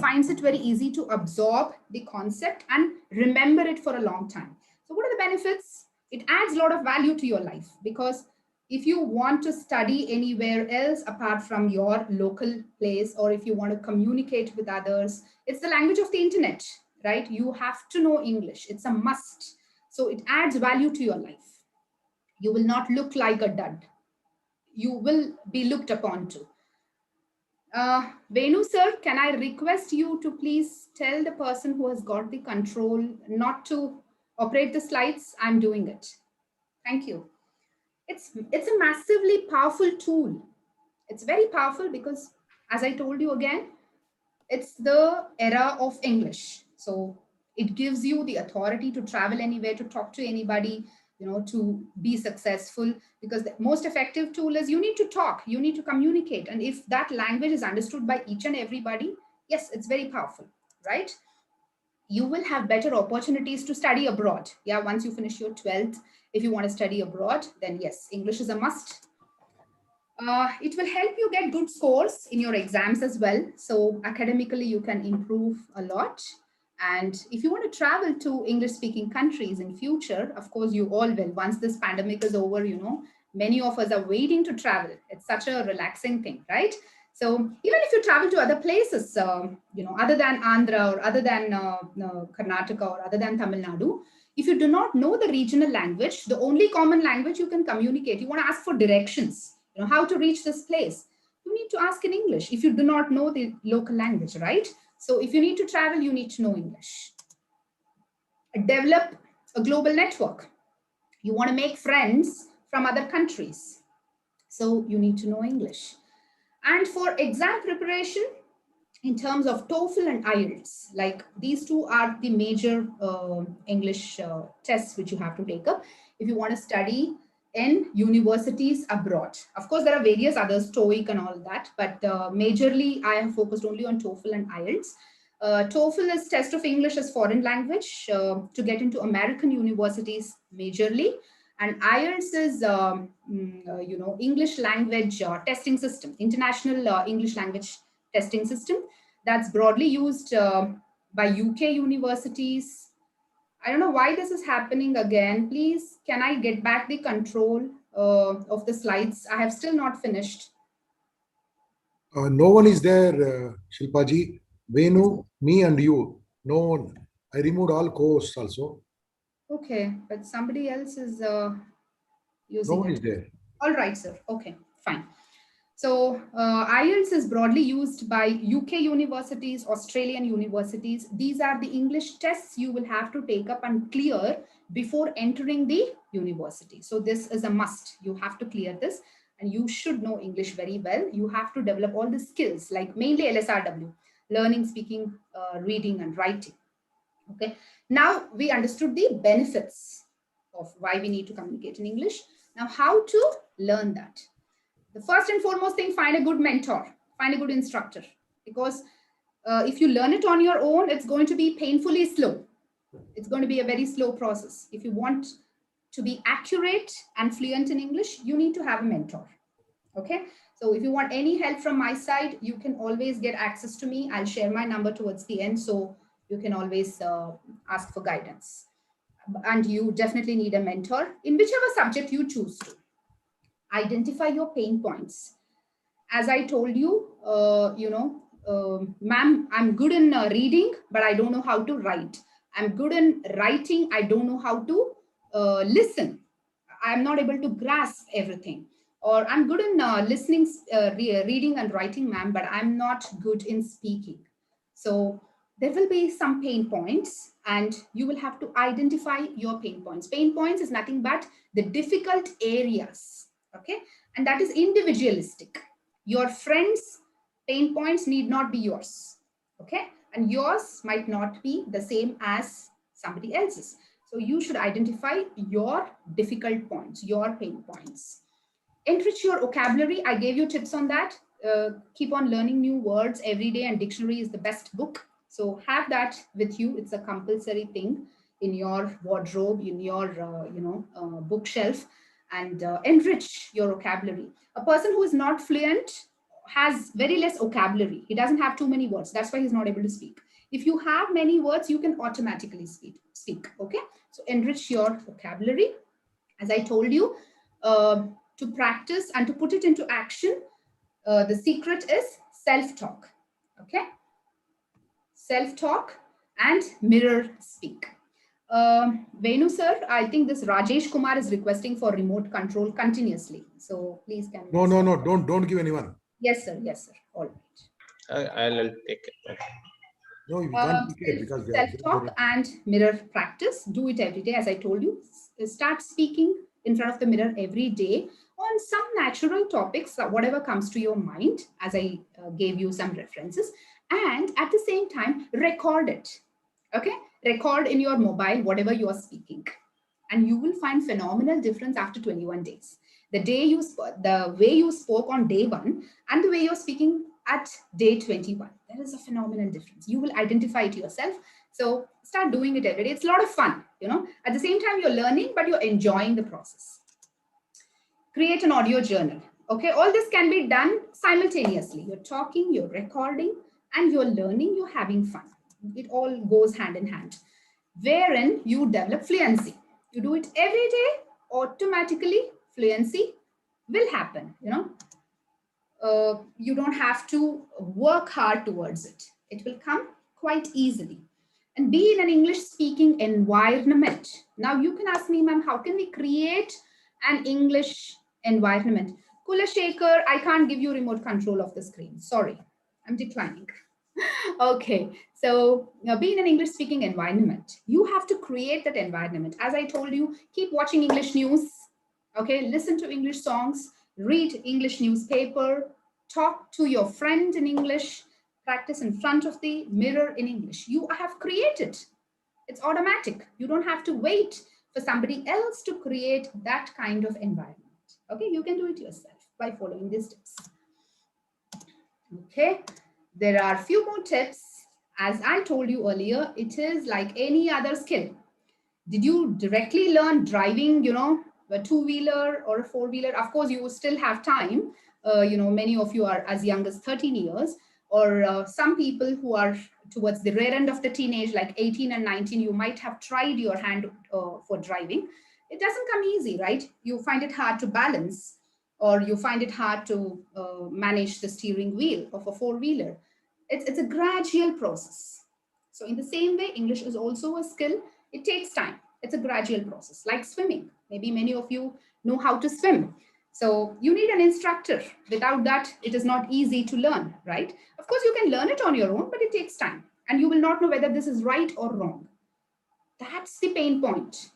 finds it very easy to absorb the concept and remember it for a long time. So what are the benefits? It adds a lot of value to your life, because if you want to study anywhere else apart from your local place, or if you want to communicate with others, it's the language of the internet, right? You have to know English. It's a must. So it adds value to your life. You will not look like a dud. You will be looked upon to. Venu sir, can I request you to please tell the person who has got the control not to operate the slides? I'm doing it. Thank you. It's a massively powerful tool. It's very powerful because, as I told you again, it's the era of English. So it gives you the authority to travel anywhere, to talk to anybody, to be successful, because the most effective tool is you need to talk, you need to communicate. And if that language is understood by each and everybody, yes, it's very powerful, right? You will have better opportunities to study abroad. Yeah, once you finish your 12th, if you want to study abroad, then yes, English is a must. It will help you get good scores in your exams as well. So academically, you can improve a lot. And if you want to travel to English speaking countries in future, of course, you all will. Once this pandemic is over, many of us are waiting to travel. It's such a relaxing thing, right? So even if you travel to other places, other than Andhra, or other than Karnataka, or other than Tamil Nadu, if you do not know the regional language, the only common language you can communicate, you want to ask for directions, how to reach this place, you need to ask in English if you do not know the local language, right? So if you need to travel, you need to know English. Develop a global network. You want to make friends from other countries, so you need to know English. And for exam preparation, in terms of TOEFL and IELTS, like these two are the major English tests which you have to take up if you want to study in universities abroad. Of course, there are various others, TOEIC and all that, but majorly I have focused only on TOEFL and IELTS. TOEFL is test of English as foreign language to get into American universities majorly. And IELTS is, English language testing system, international English language testing system that's broadly used by UK universities. I don't know why this is happening again. Please, can I get back the control of the slides? I have still not finished. No one is there, Shilpa ji. Venu, me and you. No one. I removed all co-hosts also. Okay, but somebody else is No using one it. is there. All right, sir. Okay, fine. So IELTS is broadly used by UK universities, Australian universities. These are the English tests you will have to take up and clear before entering the university. So this is a must. You have to clear this and you should know English very well. You have to develop all the skills like mainly LSRW, learning, speaking, reading and writing. Okay. Now we understood the benefits of why we need to communicate in English. Now how to learn that? The first and foremost thing, find a good mentor, find a good instructor, because if you learn it on your own, it's going to be painfully slow. It's going to be a very slow process. If you want to be accurate and fluent in English, you need to have a mentor. Okay. So if you want any help from my side, you can always get access to me. I'll share my number towards the end. So you can always ask for guidance. And you definitely need a mentor in whichever subject you choose to. Identify your pain points. As I told you, ma'am, I'm good in reading, but I don't know how to write. I'm good in writing. I don't know how to listen. I'm not able to grasp everything. Or I'm good in listening, reading and writing, ma'am, but I'm not good in speaking. So there will be some pain points and you will have to identify your pain points. Pain points is nothing but the difficult areas. Okay. And that is individualistic. Your friends' pain points need not be yours. Okay. And yours might not be the same as somebody else's. So you should identify your difficult points, your pain points. Enrich your vocabulary. I gave you tips on that. Keep on learning new words every day, and dictionary is the best book. So have that with you. It's a compulsory thing in your wardrobe, in your bookshelf, and enrich your vocabulary. A person who is not fluent has very less vocabulary. He doesn't have too many words. That's why he's not able to speak. If you have many words, you can automatically speak. Okay. So enrich your vocabulary. As I told you, to practice and to put it into action, the secret is self-talk. Okay. Self-talk and mirror speak. Venu sir, I think this Rajesh Kumar is requesting for remote control continuously. So please can you No. Don't give anyone. Yes, sir. Yes, sir. All right. I'll take it. Okay. No, we can't pick it because they are Self-talk and mirror practice. Do it every day. As I told you, start speaking in front of the mirror every day on some natural topics, whatever comes to your mind, as I gave you some references. And at the same time, record it. Okay? Record in your mobile whatever you are speaking. And you will find phenomenal difference after 21 days. The way you spoke on day 1 and the way you're speaking at day 21, there is a phenomenal difference. You will identify it yourself. So start doing it every day. It's a lot of fun, At the same time, you're learning, but you're enjoying the process. Create an audio journal. Okay, all this can be done simultaneously. You're talking, you're recording, and you're learning, you're having fun. It all goes hand in hand. Wherein you develop fluency. You do it every day, automatically fluency will happen, you don't have to work hard towards it. It will come quite easily. And be in an English speaking environment. Now you can ask me, ma'am, how can we create an English environment? Kula Shaker, I can't give you remote control of the screen. Sorry, I'm declining. Okay, so be in an English speaking environment. You have to create that environment. As I told you, keep watching English news. Okay, listen to English songs, read English newspaper, talk to your friend in English, practice in front of the mirror in English. You have created. It's automatic. You don't have to wait for somebody else to create that kind of environment. Okay, you can do it yourself by following these tips. Okay, there are a few more tips. As I told you earlier, it is like any other skill. Did you directly learn driving, a two-wheeler or a four-wheeler? Of course, you still have time. Many of you are as young as 13 years, or some people who are towards the rear end of the teenage, like 18 and 19, you might have tried your hand for driving. It doesn't come easy, right? You find it hard to balance, or you find it hard to manage the steering wheel of a four-wheeler. It's a gradual process. So in the same way, English is also a skill. It takes time. It's a gradual process, like swimming. Maybe many of you know how to swim. So you need an instructor. Without that, it is not easy to learn, right? Of course, you can learn it on your own, but it takes time. And you will not know whether this is right or wrong. That's the pain point,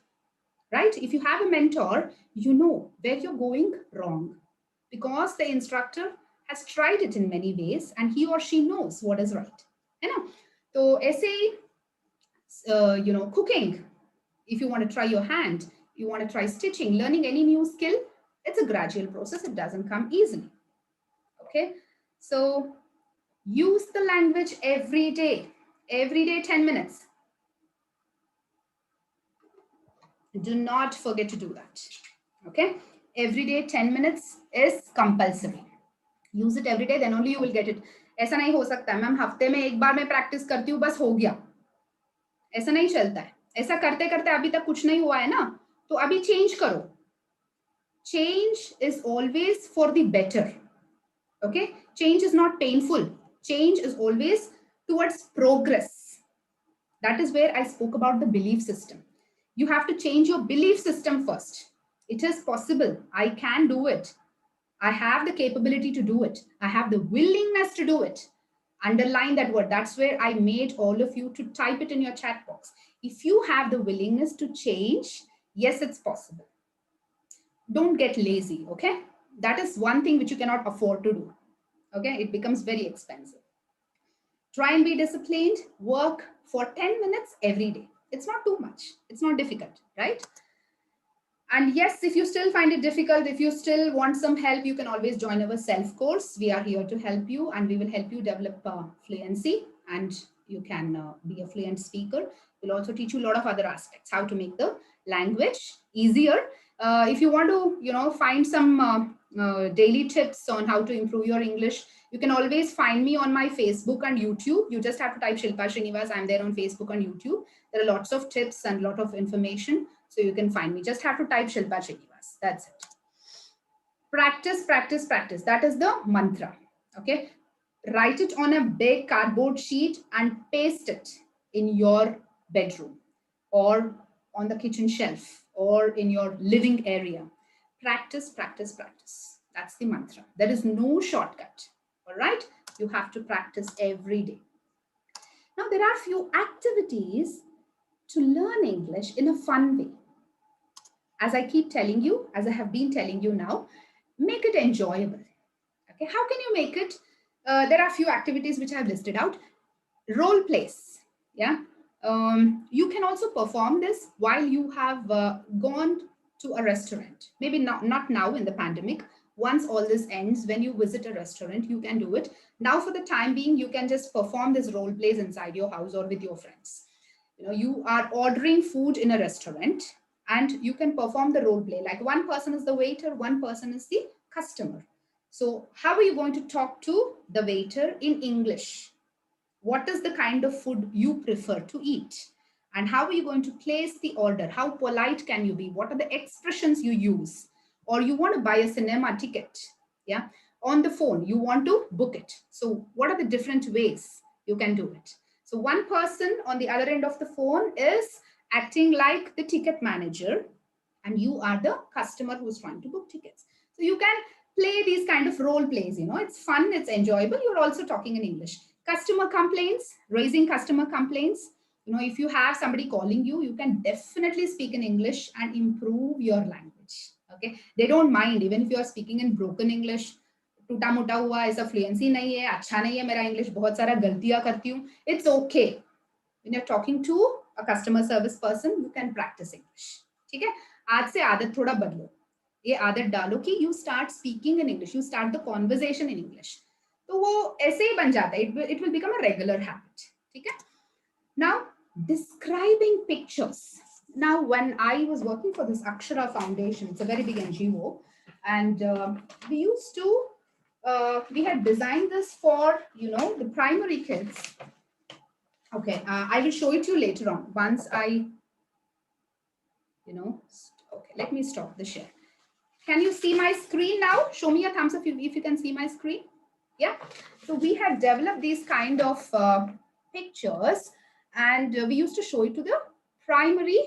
right? If you have a mentor, you know where you're going wrong because the instructor has tried it in many ways and he or she knows what is right. You know, so essay, cooking, if you want to try your hand, you want to try stitching, learning any new skill, it's a gradual process. It doesn't come easily. Okay. So use the language every day 10 minutes. Do not forget to do that. Okay. Every day 10 minutes is compulsory. Use it every day, then only you will get it. ऐसा नहीं हो सकता ma'am हफ्ते में एक बार मैं practice करती हूँ बस हो गया, ऐसा नहीं चलता है. ऐसा करते करते अभी तक कुछ नहीं हुआ है ना, तो अभी चेंज करो. Change is always for the better. Okay, change is not painful. Change is always towards progress. That is where I spoke about the belief system. You have to change your belief system first. It is possible. I can do it. I have the capability to do it. I have the willingness to do it. Underline that word. That's where I made all of you to type it in your chat box. If you have the willingness to change, yes, it's possible. Don't get lazy, okay? That is one thing which you cannot afford to do, okay? It becomes very expensive. Try and be disciplined. Work for 10 minutes every day. It's not too much. It's not difficult, right? And yes, if you still find it difficult, if you still want some help, you can always join our self course. We are here to help you and we will help you develop fluency and you can be a fluent speaker. We'll also teach you a lot of other aspects, how to make the language easier. If you want to, find some daily tips on how to improve your English, you can always find me on my Facebook and YouTube. You just have to type Shilpa Srinivas. I'm there on Facebook and YouTube. There are lots of tips and a lot of information. So you can find me. Just have to type Shilpa Srinivas. That's it. Practice, practice, practice. That is the mantra. Okay. Write it on a big cardboard sheet and paste it in your bedroom or on the kitchen shelf or in your living area. Practice, practice, practice. That's the mantra. There is no shortcut. All right. You have to practice every day. Now, there are few activities to learn English in a fun way. As I keep telling you, as I have been telling you now, make it enjoyable. Okay, how can you make it? There are a few activities which I have listed out. Role plays. Yeah, you can also perform this while you have gone to a restaurant. Maybe not now in the pandemic. Once all this ends, when you visit a restaurant, you can do it. Now, for the time being, you can just perform this role plays inside your house or with your friends. You are ordering food in a restaurant and you can perform the role play. Like one person is the waiter, one person is the customer. So how are you going to talk to the waiter in English? What is the kind of food you prefer to eat? And how are you going to place the order? How polite can you be? What are the expressions you use? Or you want to buy a cinema ticket, yeah, on the phone, you want to book it. So what are the different ways you can do it? So one person on the other end of the phone is acting like the ticket manager and you are the customer who's trying to book tickets. So you can play these kind of role plays, it's fun, it's enjoyable. You're also talking in English. Customer complaints, raising customer complaints. If you have somebody calling you, you can definitely speak in English and improve your language. Okay, they don't mind even if you are speaking in broken English. टूटा मोटा हुआ ऐसा fluency नहीं है, अच्छा नहीं है मेरा इंग्लिश, बहुत सारा गलतियां करती हूँ. It's okay. When you're talking to a customer service person, you can practice English. ठीक है, आज से आदत थोड़ा बदलो. ये आदत डालो कि you start speaking in English, you start the conversation in English. तो वो ऐसे ही बन जाता है. It will become a regular habit. ठीक है. Now, describing pictures. Now, when I was working for this Akshara Foundation, it's a very big NGO, and we used to, we had designed this for, the primary kids. Okay, I will show it to you later on. Once I, okay, let me stop the share. Can you see my screen now? Show me a thumbs up if you can see my screen. Yeah. So we had developed these kind of pictures, and we used to show it to the primary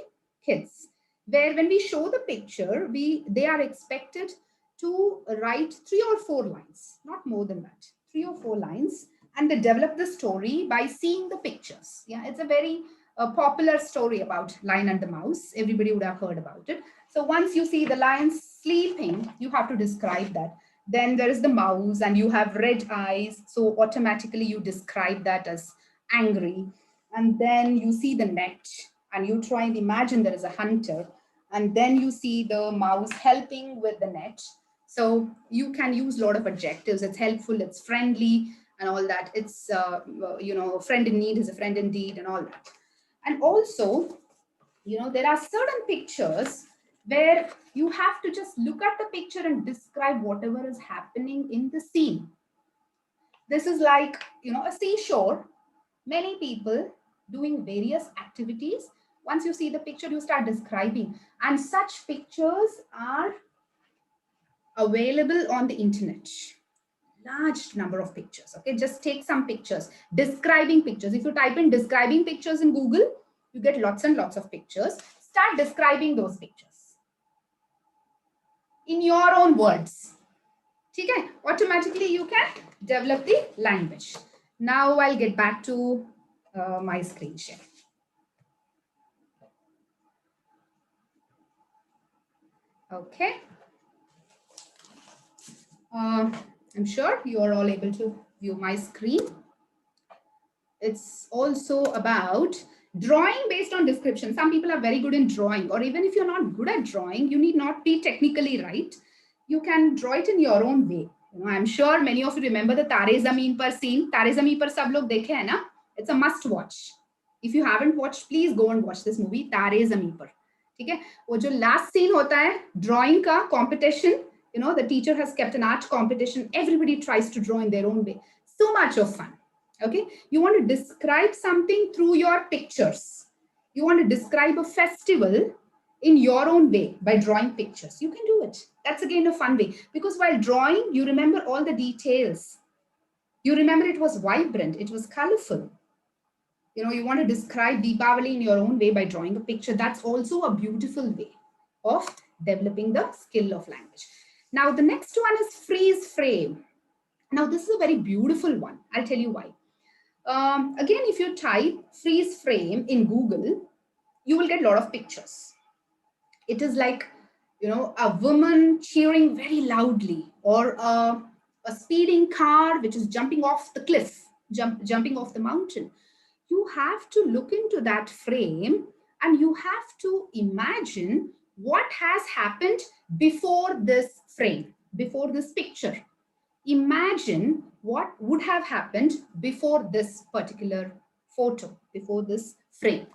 kids, where when we show the picture, they are expected to write 3 or 4 lines, not more than that, 3 or 4 lines, and they develop the story by seeing the pictures. Yeah, it's a very popular story about Lion and the Mouse. Everybody would have heard about it. So once you see the lion sleeping, you have to describe that. Then there is the mouse, and you have red eyes. So automatically you describe that as angry. And then you see the net, and you try and imagine there is a hunter. And then you see the mouse helping with the net. So you can use a lot of adjectives. It's helpful, it's friendly, and all that. It's, a friend in need is a friend indeed, and all that. And also, there are certain pictures where you have to just look at the picture and describe whatever is happening in the scene. This is like, a seashore, many people doing various activities. Once you see the picture, you start describing, and such pictures are available on the internet. Large number of pictures. Okay, just take some pictures, describing pictures. If you type in describing pictures in Google, you get lots and lots of pictures. Start describing those pictures in your own words. Okay, automatically you can develop the language. Now I'll get back to my screen share. Okay. I'm sure you are all able to view my screen. It's also about drawing based on description. Some people are very good in drawing, or even if you're not good at drawing, you need not be technically right. You can draw it in your own way. I'm sure many of you remember the Tare Zameen Par scene. Tare Zameen Par sab log dekhe hai na? It's a must watch. If you haven't watched, please go and watch this movie, Tare Zameen Par. ठीक है, वो जो last scene होता है drawing का competition, the teacher has kept an art competition. Everybody tries to draw in their own way. So much of fun. Okay, you want to describe something through your pictures. You want to describe a festival in your own way by drawing pictures. You can do it. That's again a fun way, because while drawing, you remember all the details. You remember it was vibrant, it was colorful. You want to describe Deepavali in your own way by drawing a picture. That's also a beautiful way of developing the skill of language. Now, the next one is freeze frame. Now, this is a very beautiful one. I'll tell you why. Again, if you type freeze frame in Google, you will get a lot of pictures. It is like, a woman cheering very loudly, or a speeding car which is jumping off the cliff, jumping off the mountain. You have to look into that frame, and you have to imagine what has happened before this frame, before this picture. Imagine what would have happened before this particular photo, before this frame.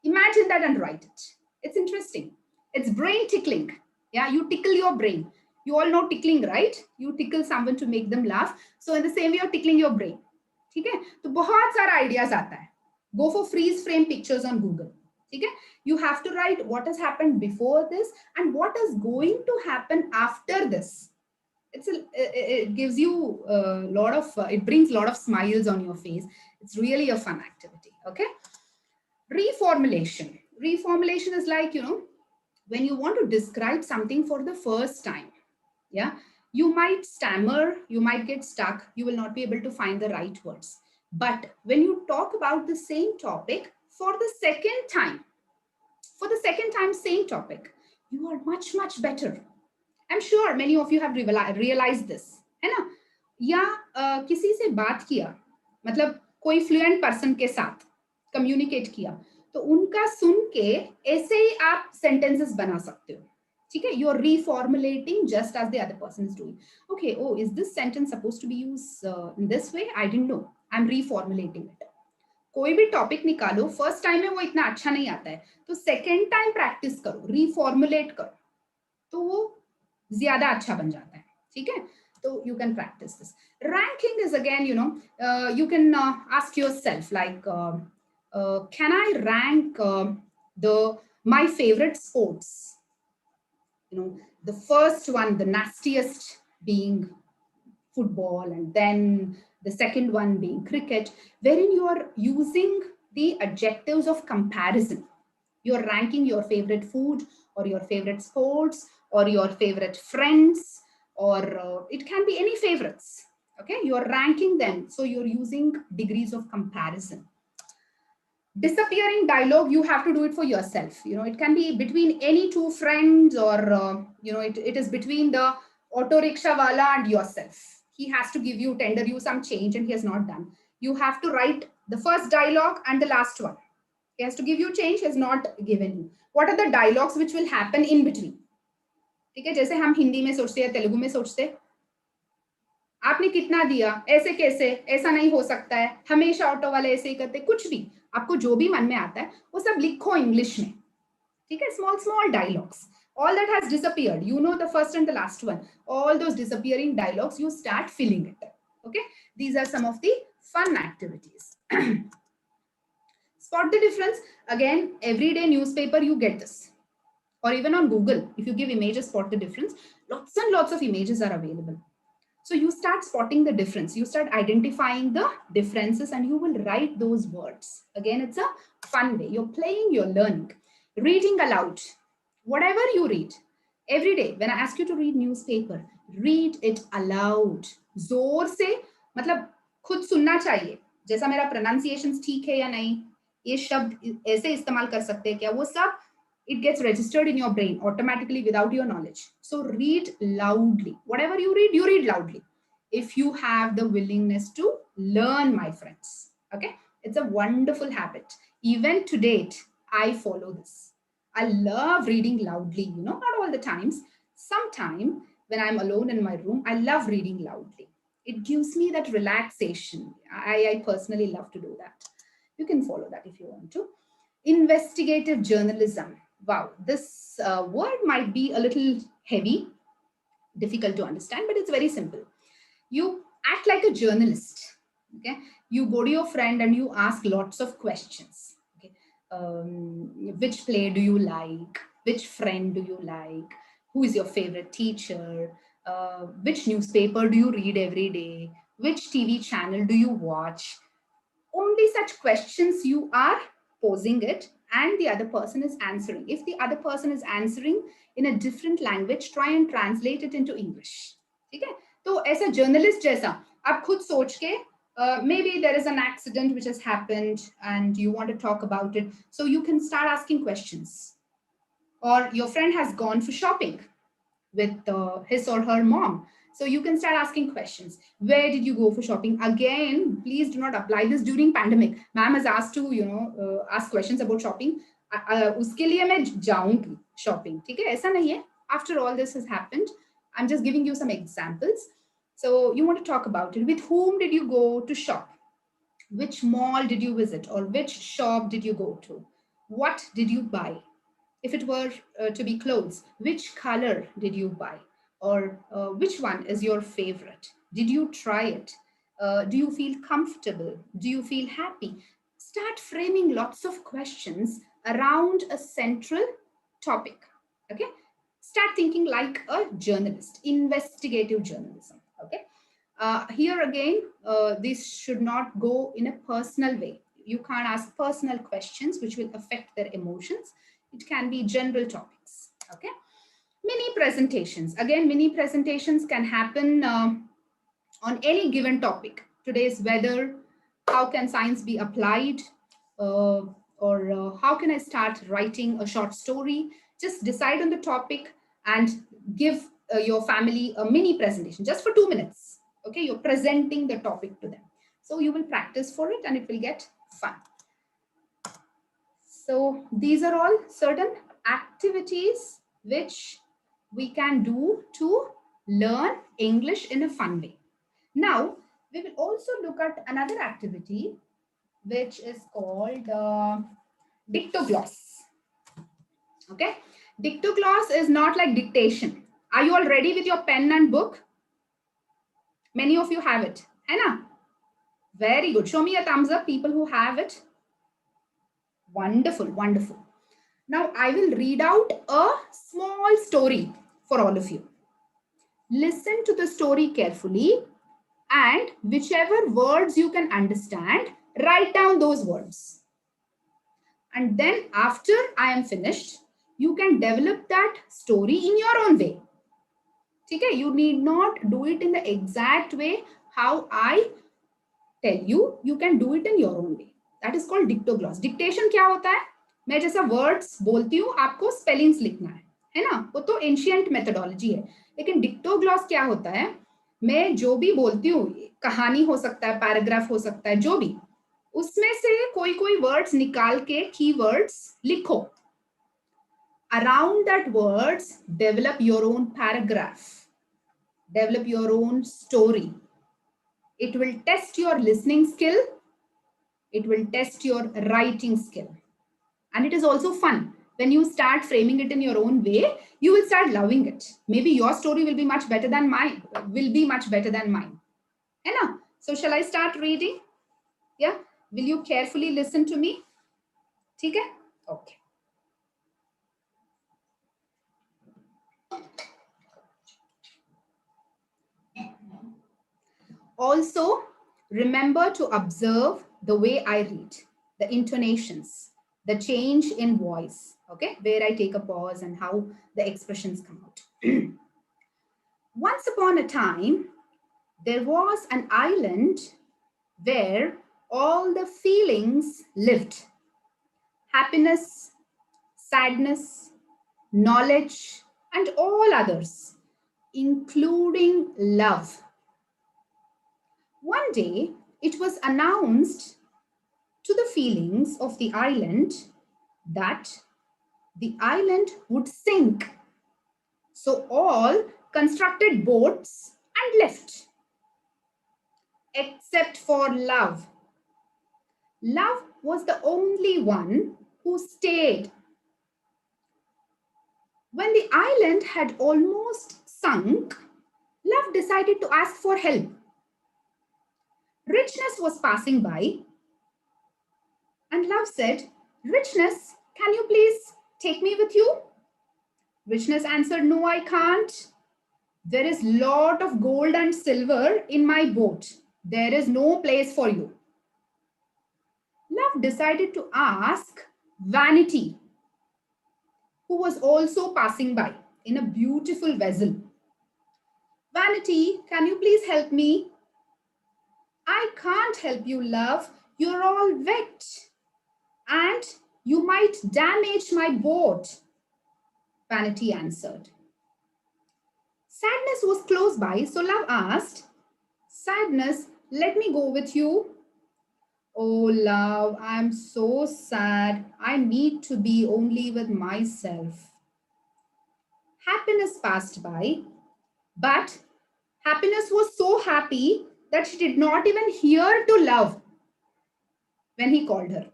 Imagine that and write it. It's interesting. It's brain tickling. Yeah, you tickle your brain. You all know tickling, right? You tickle someone to make them laugh. So in the same way, you're tickling your brain. ठीक है, तो बहुत सारा ideas आता है. Go for freeze frame pictures on Google. ठीक है, you have to write what has happened before this and what is going to happen after this. It gives you a lot of, it brings a lot of smiles on your face. It's really a fun activity. Okay. Reformulation. Reformulation is like, when you want to describe something for the first time. Yeah. You might stammer, you might get stuck, you will not be able to find the right words. But when you talk about the same topic for the second time, same topic, you are much, much better. I'm sure many of you have realized this, है ना? या किसी से बात किया, मतलब कोई fluent person के साथ कम्युनिकेट किया, तो उनका सुन के ऐसे ही आप सेंटेंसेस बना सकते हो. ठीक है, you're reformulating just as the other person is doing. Okay, oh, is this sentence supposed to be used in this way? I didn't know. I'm reformulating it. कोई भी टॉपिक निकालो, फर्स्ट टाइम में वो इतना अच्छा नहीं आता है, तो सेकेंड टाइम प्रैक्टिस करो, रिफॉर्मुलेट करो, तो वो ज्यादा अच्छा बन जाता है. ठीक है, तो you can practice this. Ranking is again, you can ask yourself like, can I rank my favorite sports? The first one, the nastiest being football, and then the second one being cricket, wherein you are using the adjectives of comparison. You're ranking your favorite food or your favorite sports or your favorite friends, or it can be any favorites. Okay, you're ranking them. So you're using degrees of comparison. Disappearing dialogue, you have to do it for yourself. It can be between any two friends, or it is between the auto rickshaw wala and yourself. He has to give you, tender you some change, and he has not done. You have to write the first dialogue and the last one. He has to give you change, he has not given you. What are the dialogues which will happen in between? ठीक है, जैसे हम हिंदी में सोचते हैं, तेलुगु में सोचते हैं, आपने कितना दिया, ऐसे कैसे, ऐसा नहीं हो सकता है, हमेशा ऑटो वाले ऐसे ही करते, कुछ भी आपको जो भी मन में आता है वो सब लिखो इंग्लिश में. ठीक है, small small dialogues. All that has disappeared. The first and the last one. All those disappearing dialogues, you start filling it. Okay, these are some of the fun activities. Spot the difference. Again, everyday newspaper, you get this. Or even on Google, if you give images, spot the difference. Lots and lots of images are available. So you start spotting the difference. You start identifying the differences and you will write those words. Again, it's a fun way. You're playing, you're learning. Reading aloud. Whatever you read, every day, when I ask you to read newspaper, read it aloud. जोर से, मतलब खुद सुनना चाहिए. जैसा मेरा pronunciations ठीक है या नहीं, ये शब्द ऐसे इस्तेमाल कर सकते हैं क्या, वो सब it gets registered in your brain automatically without your knowledge. So read loudly. Whatever you read loudly. If you have the willingness to learn, my friends. Okay, it's a wonderful habit. Even to date, I follow this. I love reading loudly, not all the times. Sometime when I'm alone in my room, I love reading loudly. It gives me that relaxation. I personally love to do that. You can follow that if you want to. Investigative journalism. Wow, this word might be a little heavy, difficult to understand, but it's very simple. You act like a journalist. Okay, you go to your friend and you ask lots of questions. Okay, which play do you like? Which friend do you like? Who is your favorite teacher? Which newspaper do you read every day? Which TV channel do you watch? Only such questions you are posing it, and the other person is answering. If the other person is answering in a different language, try and translate it into English. ठीक है, तो ऐसा journalist जैसा आप खुद सोच के, maybe there is an accident which has happened and you want to talk about it, so you can start asking questions. Or your friend has gone for shopping with his or her mom, so you can start asking questions. Where did you go for shopping? Again, please do not apply this during pandemic. Ma'am has asked to ask questions about shopping. उसके लिए मैं जाऊंगी shopping. ठीक है, ऐसा नहीं है. After all this has happened, I'm just giving you some examples. So you want to talk about it. With whom did you go to shop? Which mall did you visit, or which shop did you go to? What did you buy? If it were to be clothes, which color did you buy? Or which one is your favorite? Did you try it? Do you feel comfortable? Do you feel happy? Start framing lots of questions around a central topic. Okay? Start thinking like a journalist, investigative journalism. Okay? Here again, this should not go in a personal way. You can't ask personal questions which will affect their emotions. It can be general topics. Okay. Mini presentations. Again, mini presentations can happen on any given topic. Today's weather, how can science be applied, or how can I start writing a short story? Just decide on the topic and give your family a mini presentation just for 2 minutes. Okay, you're presenting the topic to them. So you will practice for it and it will get fun. So these are all certain activities which we can do to learn English in a fun way. Now, we will also look at another activity which is called Dictogloss. Okay, Dictogloss is not like dictation. Are you all ready with your pen and book? Many of you have it. Anna? Very good. Show me a thumbs up, people who have it. Wonderful, wonderful. Now I will read out a small story for all of you. Listen to the story carefully And whichever words you can understand, write down those words. And then after I am finished, you can develop that story in your own way. Okay, you need not do it in the exact way how I tell you. You can do it in your own way. That is called dictogloss. Dictation क्या होता है? मैं जैसा words बोलती हूँ, आपको spellings लिखना है ना? वो तो ancient methodology है. लेकिन dictogloss क्या होता है? मैं जो भी बोलती हूँ, कहानी हो सकता है, पैराग्राफ हो सकता है, जो भी, उसमें से कोई कोई वर्ड्स निकाल के keywords लिखो. Around that words, develop your own paragraph. Develop your own story. It will test your listening skill. It will test your writing skill. And it is also fun. When you start framing it in your own way, you will start loving it. Maybe your story will be much better than mine. So shall I start reading? Yeah. Will you carefully listen to me? Okay? Okay. Also, remember to observe the way I read, the intonations, the change in voice, okay, where I take a pause and how the expressions come out. Once upon a time, there was an island where all the feelings lived. Happiness, sadness, knowledge, and all others, including love. One day, it was announced to the feelings of the island that the island would sink. So all constructed boats and left, except for love. Love was the only one who stayed. When the island had almost sunk, love decided to ask for help. Richness was passing by, and love said, "Richness, can you please take me with you?" Richness answered, "No, I can't. There is lot of gold and silver in my boat. There is no place for you." Love decided to ask Vanity, who was also passing by in a beautiful vessel. "Vanity, can you please help me?" "I can't help you, love. You're all wet. And you might damage my boat," Vanity answered. Sadness was close by, so love asked, "Sadness, let me go with you." "Oh, love, I'm so sad. I need to be only with myself." Happiness passed by, but happiness was so happy that she did not even hear to love when he called her.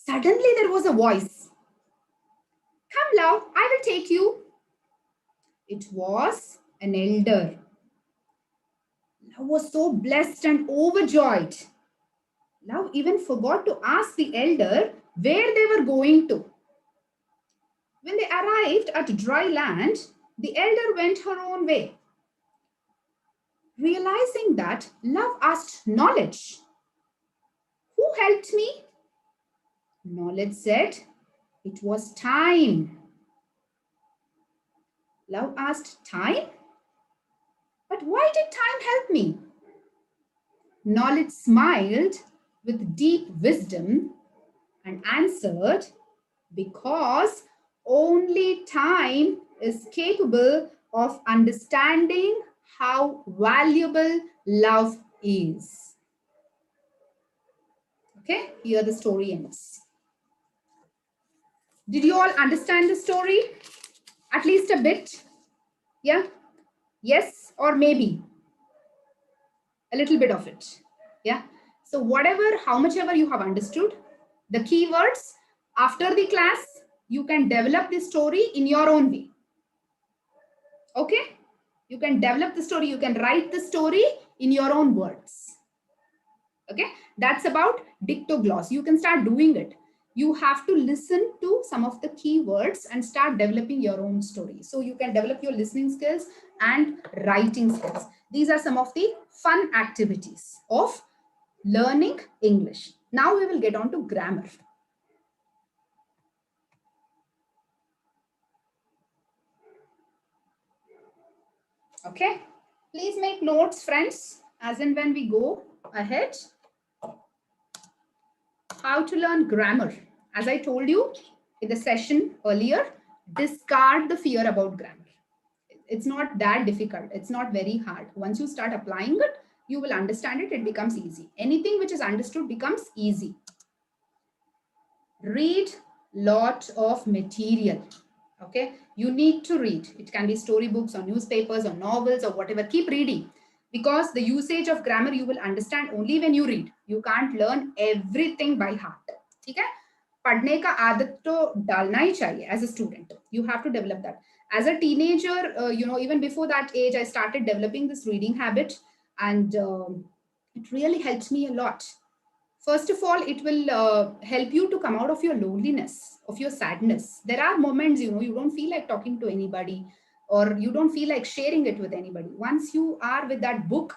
Suddenly there was a voice. "Come, love, I will take you." It was an elder. Love was so blessed and overjoyed. Love even forgot to ask the elder where they were going to. When they arrived at dry land, the elder went her own way. Realizing that, love asked knowledge, "Who helped me?" Knowledge said, "It was time." Love asked, "Time? But why did time help me?" Knowledge smiled with deep wisdom and answered, "Because only time is capable of understanding how valuable love is." Okay, here the story ends. Did you all understand the story? At least a bit? Yeah? Yes or maybe? A little bit of it. Yeah? So whatever, how much ever you have understood, the keywords, after the class, you can develop the story in your own way. Okay? You can develop the story, you can write the story in your own words. Okay? That's about Dictogloss. You can start doing it. You have to listen to some of the keywords and start developing your own story. So you can develop your listening skills and writing skills. These are some of the fun activities of learning English. Now we will get on to grammar. Okay, please make notes, friends, as in when we go ahead. How to learn grammar. As I told you in the session earlier, discard the fear about grammar. It's not that difficult. It's not very hard. Once you start applying it, you will understand it. It becomes easy. Anything which is understood becomes easy. Read lot of material. Okay, you need to read. It can be storybooks or newspapers or novels or whatever. Keep reading, because the usage of grammar you will understand only when you read. You can't learn everything by heart. ठीक है? पढ़ने का आदत तो डालना ही चाहिए as a student. You have to develop that. As a teenager, even before that age, I started developing this reading habit, and it really helped me a lot. First of all, it will help you to come out of your loneliness, of your sadness. There are moments, you don't feel like talking to anybody, or you don't feel like sharing it with anybody. Once you are with that book,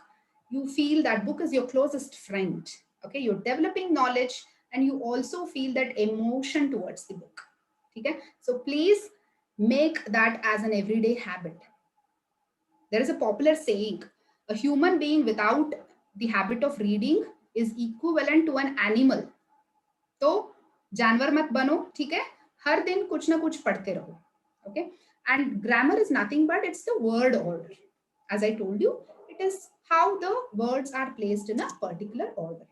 you feel that book is your closest friend. Okay, you're developing knowledge, and you also feel that emotion towards the book. Okay, so please make that as an everyday habit. There is a popular saying, a human being without the habit of reading is equivalent to an animal. तो जानवर मत बनो, ठीक है? हर दिन कुछ ना कुछ पढ़ते रहो. Okay, and grammar is nothing but it's the word order. As I told you, it is how the words are placed in a particular order.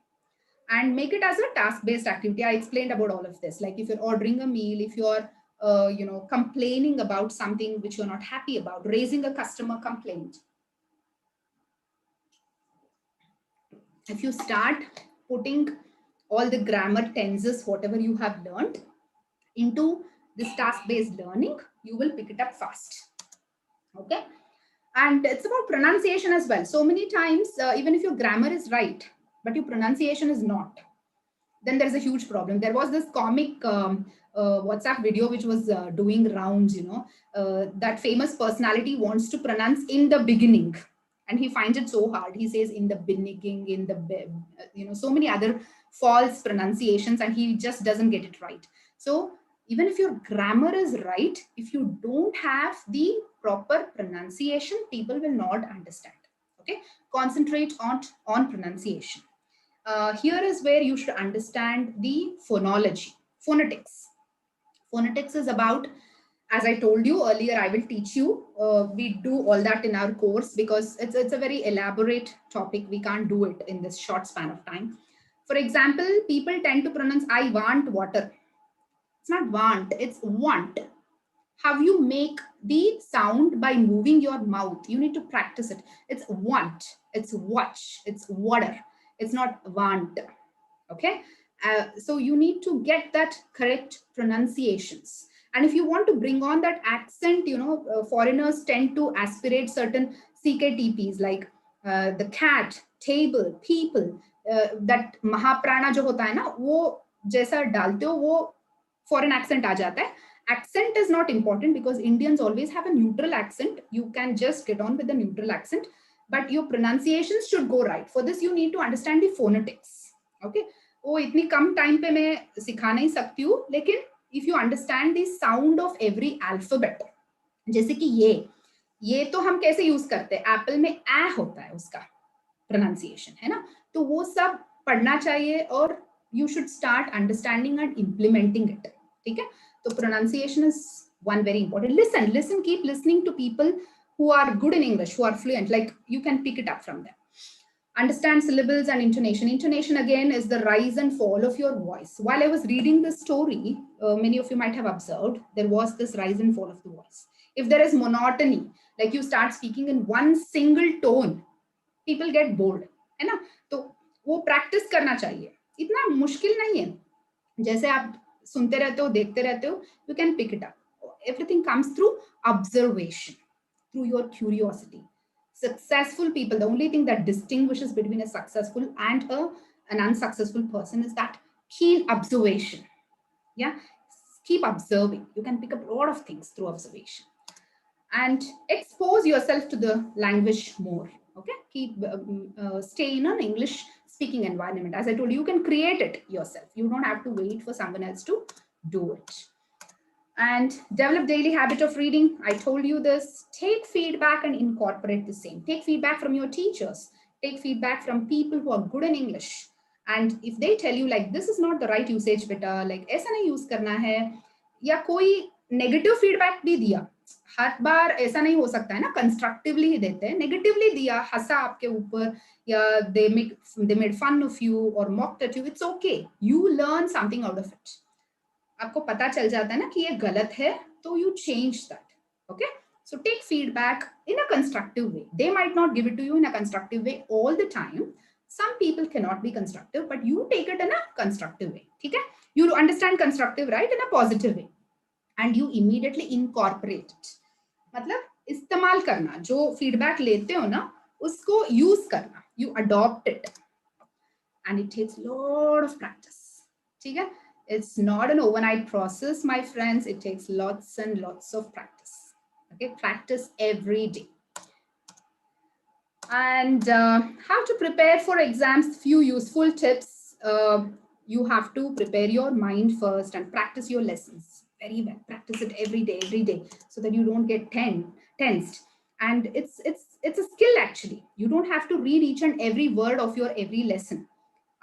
And make it as a task-based activity. I explained about all of this. Like if you're ordering a meal, if you're complaining about something which you're not happy about, raising a customer complaint. If you start putting all the grammar tenses, whatever you have learned, into this task-based learning, you will pick it up fast. Okay, and it's about pronunciation as well. So many times, even if your grammar is right, but your pronunciation is not, then there's a huge problem. There was this comic WhatsApp video which was doing rounds, that famous personality wants to pronounce in the beginning, and he finds it so hard. He says in the beginning, in the, so many other false pronunciations, and he just doesn't get it right. So even if your grammar is right, if you don't have the proper pronunciation, people will not understand. Okay, concentrate on pronunciation. Here is where you should understand the phonology, phonetics. Phonetics is about, as I told you earlier, I will teach you. We do all that in our course because it's a very elaborate topic. We can't do it in this short span of time. For example, people tend to pronounce I want water. It's not want, it's want. How you make the sound by moving your mouth. You need to practice it. It's want, it's watch, it's water. It's not want. Okay, so you need to get that correct pronunciations. And if you want to bring on that accent, foreigners tend to aspirate certain CKTPs like the cat, table, people. That महाप्राणा जो होता है ना, वो जैसा डालते हो वो foreign accent आ जाता है. Accent is not important because Indians always have a neutral accent. You can just get on with the neutral accent, but your pronunciations should go right. For this, you need to understand the phonetics. Okay, वो इतनी कम time पे मैं सिखा नहीं सकती हूँ, लेकिन if you understand the sound of every alphabet, जैसे कि ये तो हम कैसे यूज करते हैं, एप्पल में ए होता है उसका pronunciation, है ना? तो वो सब पढ़ना चाहिए और you should start understanding and implementing it. ठीक है? So pronunciation is one very important. Listen, keep listening to people who are good in English, who are fluent, like you can pick it up from them. Understand syllables and intonation. Intonation again is the rise and fall of your voice. While I was reading the story, many of you might have observed, there was this rise and fall of the voice. If there is monotony, like you start speaking in one single tone, people get bored, है ना? तो वो practice करना चाहिए. इतना मुश्किल नहीं है. जैसे आप सुनते रहते हो, देखते रहते हो, you can pick it up. Everything comes through observation, through your curiosity. Successful people, the only thing that distinguishes between a successful and an unsuccessful person is that keen observation. Yeah, keep observing. You can pick up a lot of things through observation. and expose yourself to the language more. Okay, stay in an English speaking environment. As I told you, you can create it yourself. You don't have to wait for someone else to do it. And develop daily habit of reading. I told you this. Take feedback and incorporate the same. Take feedback from your teachers. Take feedback from people who are good in English. And if they tell you like this is not the right usage beta, like ऐसा नहीं use करना है, या कोई negative feedback भी दिया, हर बार ऐसा नहीं हो सकता है ना, कंस्ट्रक्टिवली ही देते हैं, नेगेटिवली दिया, हंसा आपके ऊपर, या they made fun of you or mocked at you, it's okay, you learn something out of it. आपको पता चल जाता है ना कि ये गलत है, तो you change that. Okay, so take feedback in a constructive way. They might not give it to you in a constructive way all the time. Some people cannot be constructive, but you take it in a constructive way. ठीक है, you understand constructive, right, in a positive way, and you immediately incorporate it. मतलब इस्तेमाल करना, जो feedback लेते हो ना उसको use करना, you adopt it, and it takes lot of practice. ठीक है, it's not an overnight process, my friends. It takes lots and lots of practice. Okay, practice every day. And how to prepare for exams, few useful tips. You have to prepare your mind first and practice your lessons very well. Practice it every day, so that you don't get tensed. And it's a skill actually. You don't have to read each and every word of your every lesson.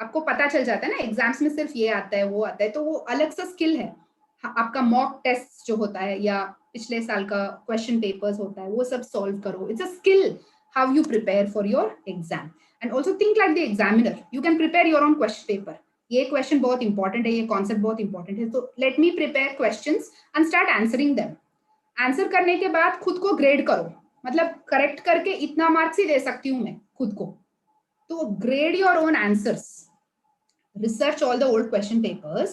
आपको पता चल जाता है ना exams में सिर्फ ये आता है वो आता है, तो वो अलग सा स्किल है. आपका मॉक टेस्ट जो होता है या पिछले साल का क्वेश्चन पेपर्स होता है वो सब सॉल्व करो. It's a skill how you prepare for your exam. And also think like the examiner. You can prepare your own question paper. ये क्वेश्चन बहुत इंपॉर्टेंट है, ये कॉन्सेप्ट बहुत इंपॉर्टेंट है, तो let me prepare questions and start answering them. Answer करने के बाद खुद को ग्रेड करो. मतलब करेक्ट करके इतना मार्क्स ही दे सकती हूँ मैं खुद को, तो grade your own answers. Research all the old question papers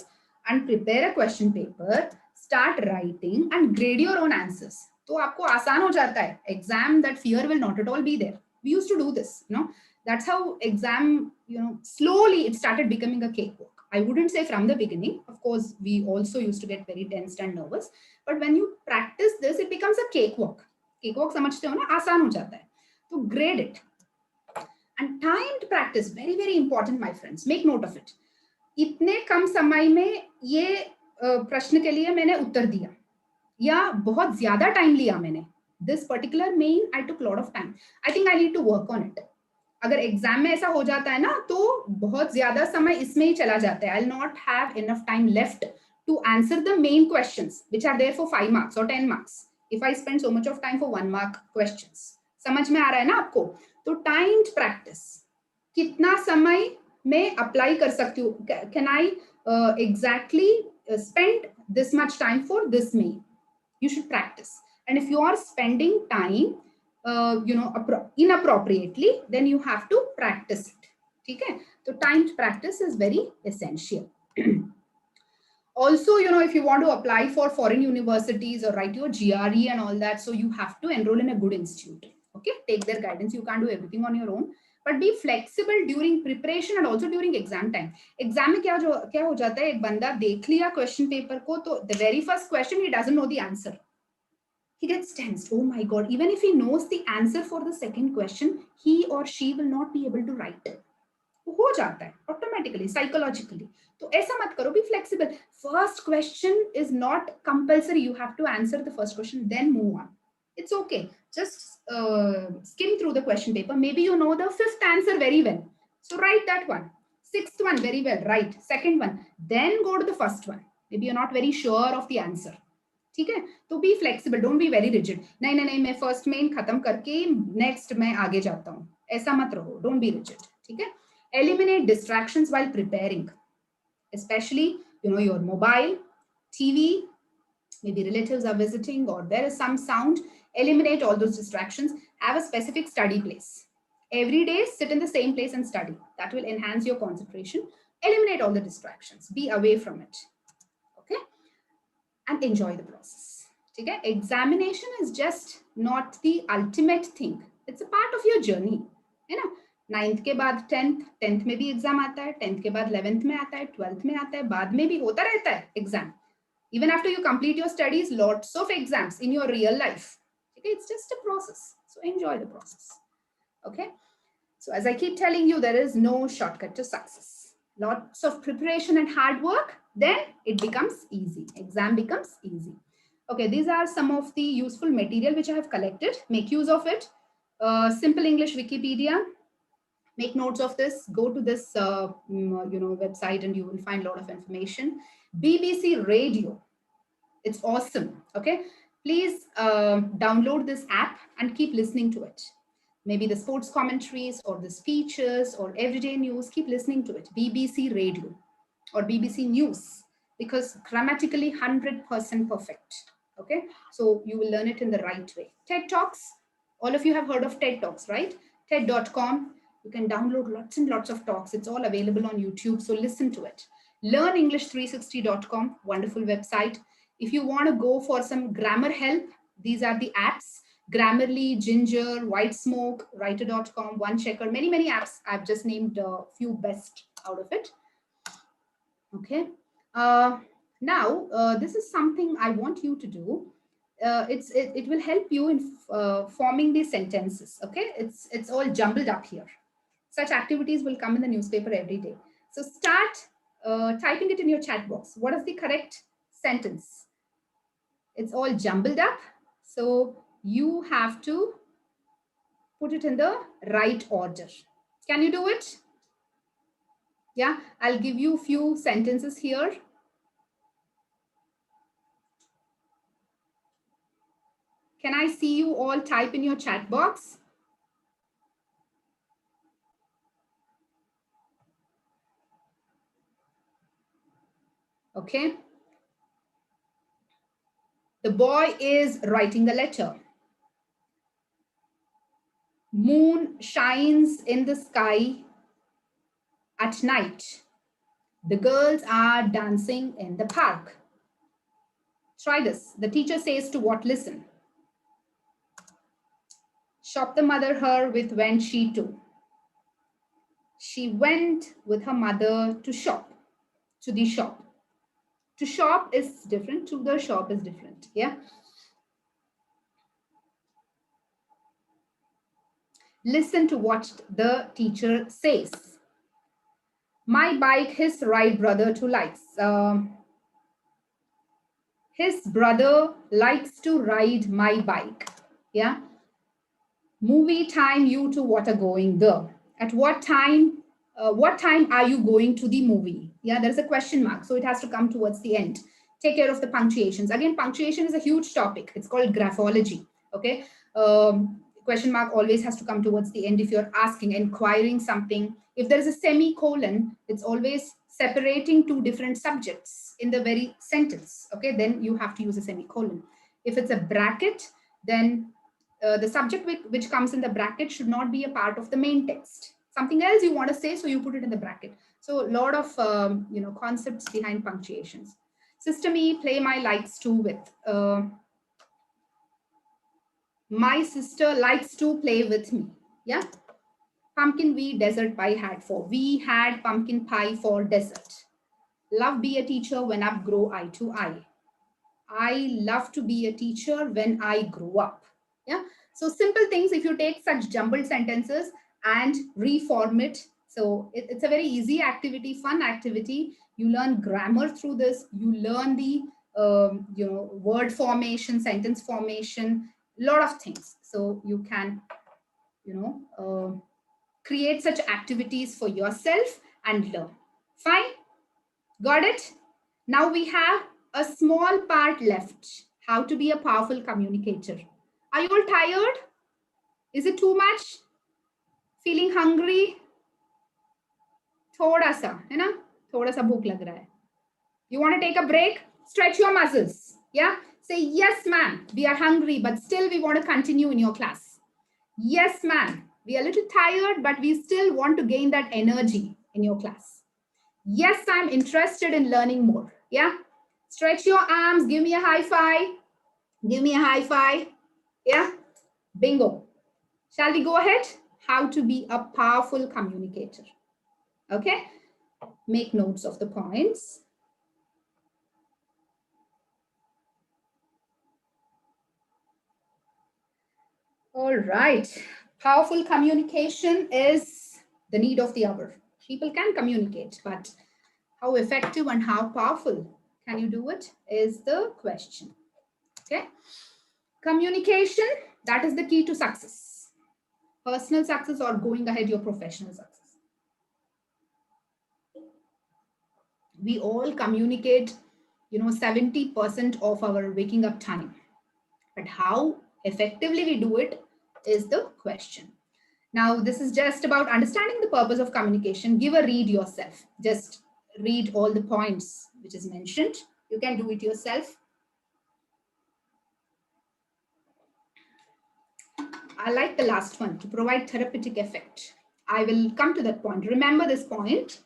and prepare a question paper, start writing and grade your own answers. तो आपको आसान हो जाता है exam. That fear will not at all be there. We used to do this, you know. That's how exam, you know, slowly it started becoming a cakewalk. I wouldn't say from the beginning. Of course, we also used to get very tensed and nervous. But when you practice this, it becomes a cakewalk. Cakewalk समझते हो ना, आसान हो जाता है. तो grade it. And timed practice, very very important, my friends. Make note of it. इतने कम समय में ये प्रश्न के लिए मैंने उत्तर दिया, या बहुत ज्यादा टाइम लिया मैंने. This particular main I took lot of time. I think I need to work on it. अगर एग्जाम में ऐसा हो जाता है ना तो बहुत ज्यादा समय इसमें ही चला जाता है. I will not have enough time left to answer the main questions which are there for 5 marks और 10 marks if I spend so much of time for 1 mark questions. समझ में आ रहा है ना आपको? तो टाइम्ड प्रैक्टिस, कितना समय में अप्लाई कर सकती हूँ. Can I exactly spend this much time for this main. You should practice. And if you are spending time inappropriately, then you have to practice it. ठीक है, तो timed practice is very essential. Also, you know, if you want to apply for foreign universities or write your GRE and all that, so you have to enroll in a good institute. Okay, take their guidance. You can't do everything on your own, but be flexible during preparation and also during exam time. Exam में क्या हो जाता है, एक बंदा देख लिया question paper को, तो the very first question he doesn't know the answer. He gets tensed. Oh my God, even if he knows the answer for the second question, he or she will not be able to write it. हो जाता है automatically, psychologically. तो ऐसा मत करो, be flexible. First question is not compulsory. You have to answer the first question, then move on. It's okay. Just skim through the question paper. Maybe you know the fifth answer very well, so write that one. Sixth one very well, write. Second one, then go to the first one. Maybe you're not very sure of the answer. ठीक है, तो be flexible, don't be very rigid. नहीं नहीं नहीं, मैं first main खत्म करके next मैं आगे जाता हूँ, ऐसा मत रहो. Don't be rigid. ठीक है. Eliminate distractions while preparing, especially, you know, your mobile, TV, maybe relatives are visiting or there is some sound. Eliminate all those distractions. Have a specific study place. Every day, sit in the same place and study. That will enhance your concentration. Eliminate all the distractions. Be away from it. Okay? And enjoy the process. Okay? Examination is just not the ultimate thing. It's a part of your journey. You know, 9th के बाद 10th में भी exam आता है, 10th के बाद 11th में आता है, 12th में आता है, बाद में भी होता रहता है exam. Even after you complete your studies, lots of exams in your real life. Okay, it's just a process. So enjoy the process. Okay. So as I keep telling you, there is no shortcut to success. Lots of preparation and hard work, then it becomes easy. Exam becomes easy. Okay, these are some of the useful material which I have collected. Make use of it. Simple English Wikipedia. Make notes of this. Go to this website and you will find a lot of information. BBC Radio. It's awesome. Okay, please download this app and keep listening to it. Maybe the sports commentaries or the speeches or everyday news, keep listening to it. BBC Radio or BBC News, because grammatically 100% perfect. Okay, so you will learn it in the right way. TED Talks, all of you have heard of TED Talks, right? TED.com, you can download lots and lots of talks. It's all available on YouTube, so listen to it. LearnEnglish360.com, wonderful website. If you want to go for some grammar help, these are the apps. Grammarly, Ginger, White Smoke, Writer.com, One Checker, many apps. I've just named a few best out of it. Okay. Now, this is something I want you to do. It will help you in forming these sentences. Okay. It's all jumbled up here. Such activities will come in the newspaper every day. So start typing it in your chat box. What is the correct sentence? It's all jumbled up. So you have to put it in the right order. Can you do it? Yeah, I'll give you a few sentences here. Can I see you all type in your chat box? Okay. The boy is writing a letter. Moon shines in the sky at night. The girls are dancing in the park. Try this. The teacher says to what? Listen. Shop the mother her with went she to. She went with her mother to shop. To the shop. To shop is different. To the shop is different. Yeah. Listen to what the teacher says. My bike, his ride brother to likes. His brother likes to ride my bike. Yeah. Movie time, you to what are going there. At what time are you going to the movie? Yeah, there's a question mark. So it has to come towards the end. Take care of the punctuations. Again, punctuation is a huge topic. It's called graphology. Okay. Question mark always has to come towards the end if you're asking, inquiring something. If there is a semicolon, it's always separating two different subjects in the very sentence. Okay, then you have to use a semicolon. If it's a bracket, then the subject which comes in the bracket should not be a part of the main text. Something else you want to say, so you put it in the bracket. So a lot of concepts behind punctuations. System E, play my likes to with. My sister likes to play with me. Yeah. Pumpkin we dessert pie had for. We had pumpkin pie for dessert. Love be a teacher when up grow eye to eye. I love to be a teacher when I grow up. Yeah. So simple things, if you take such jumbled sentences and reform it. So it's a very easy activity, fun activity. You learn grammar through this. You learn the word formation, sentence formation, lot of things. So you can create such activities for yourself and learn. Fine. Got it? Now we have a small part left. How to be a powerful communicator. Are you all tired? Is it too much? Feeling hungry? थोड़ा सा है ना, थोड़ा सा भूख लग रहा है. You want to take a break? Stretch your muscles. Yeah. Say yes, ma'am. We are hungry, but still we want to continue in your class. Yes, ma'am. We are a little tired, but we still want to gain that energy in your class. Yes, I'm interested in learning more. Yeah. Stretch your arms. Give me a high five. Give me a high five. Yeah. Bingo. Shall we go ahead? How to be a powerful communicator. Okay. Make notes of the points. All right. Powerful communication is the need of the hour. People can communicate, but how effective and how powerful can you do it is the question. Okay. Communication, that is the key to success. Personal success or going ahead your professional success. We all communicate, 70% of our waking up time. But how effectively we do it is the question. Now, this is just about understanding the purpose of communication. Give a read yourself. Just read all the points which is mentioned. You can do it yourself. I like the last one, to provide therapeutic effect. I will come to that point. Remember this point.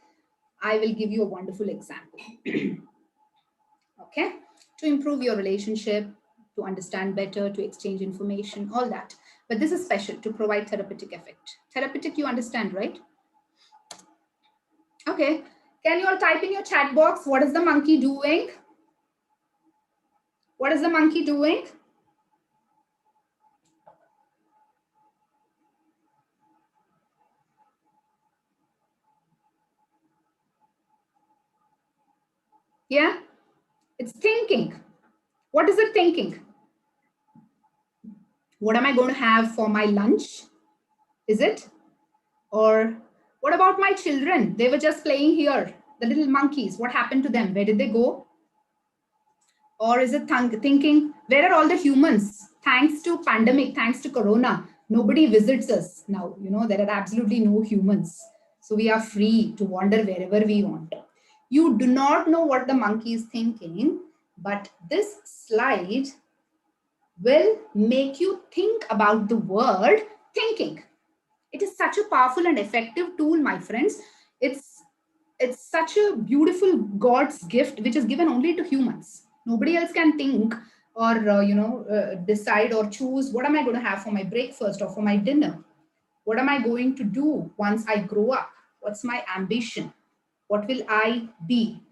I will give you a wonderful example. Okay? To improve your relationship, to understand better, to exchange information, all that. But this is special, to provide therapeutic effect. Therapeutic, you understand, right? Okay. Can you all type in your chat box, what is the monkey doing? What is the monkey doing? Yeah, it's thinking. What is it thinking? What am I going to have for my lunch? Is it? Or what about my children? They were just playing here. The little monkeys, what happened to them? Where did they go? Or is it thinking, where are all the humans? Thanks to pandemic, thanks to corona, nobody visits us now. There are absolutely no humans. So we are free to wander wherever we want. You do not know what the monkey is thinking, but this slide will make you think about the word thinking. It is such a powerful and effective tool, my friends. It's such a beautiful God's gift, which is given only to humans. Nobody else can think or decide or choose what am I going to have for my breakfast or for my dinner. What am I going to do once I grow up? What's my ambition? What will I be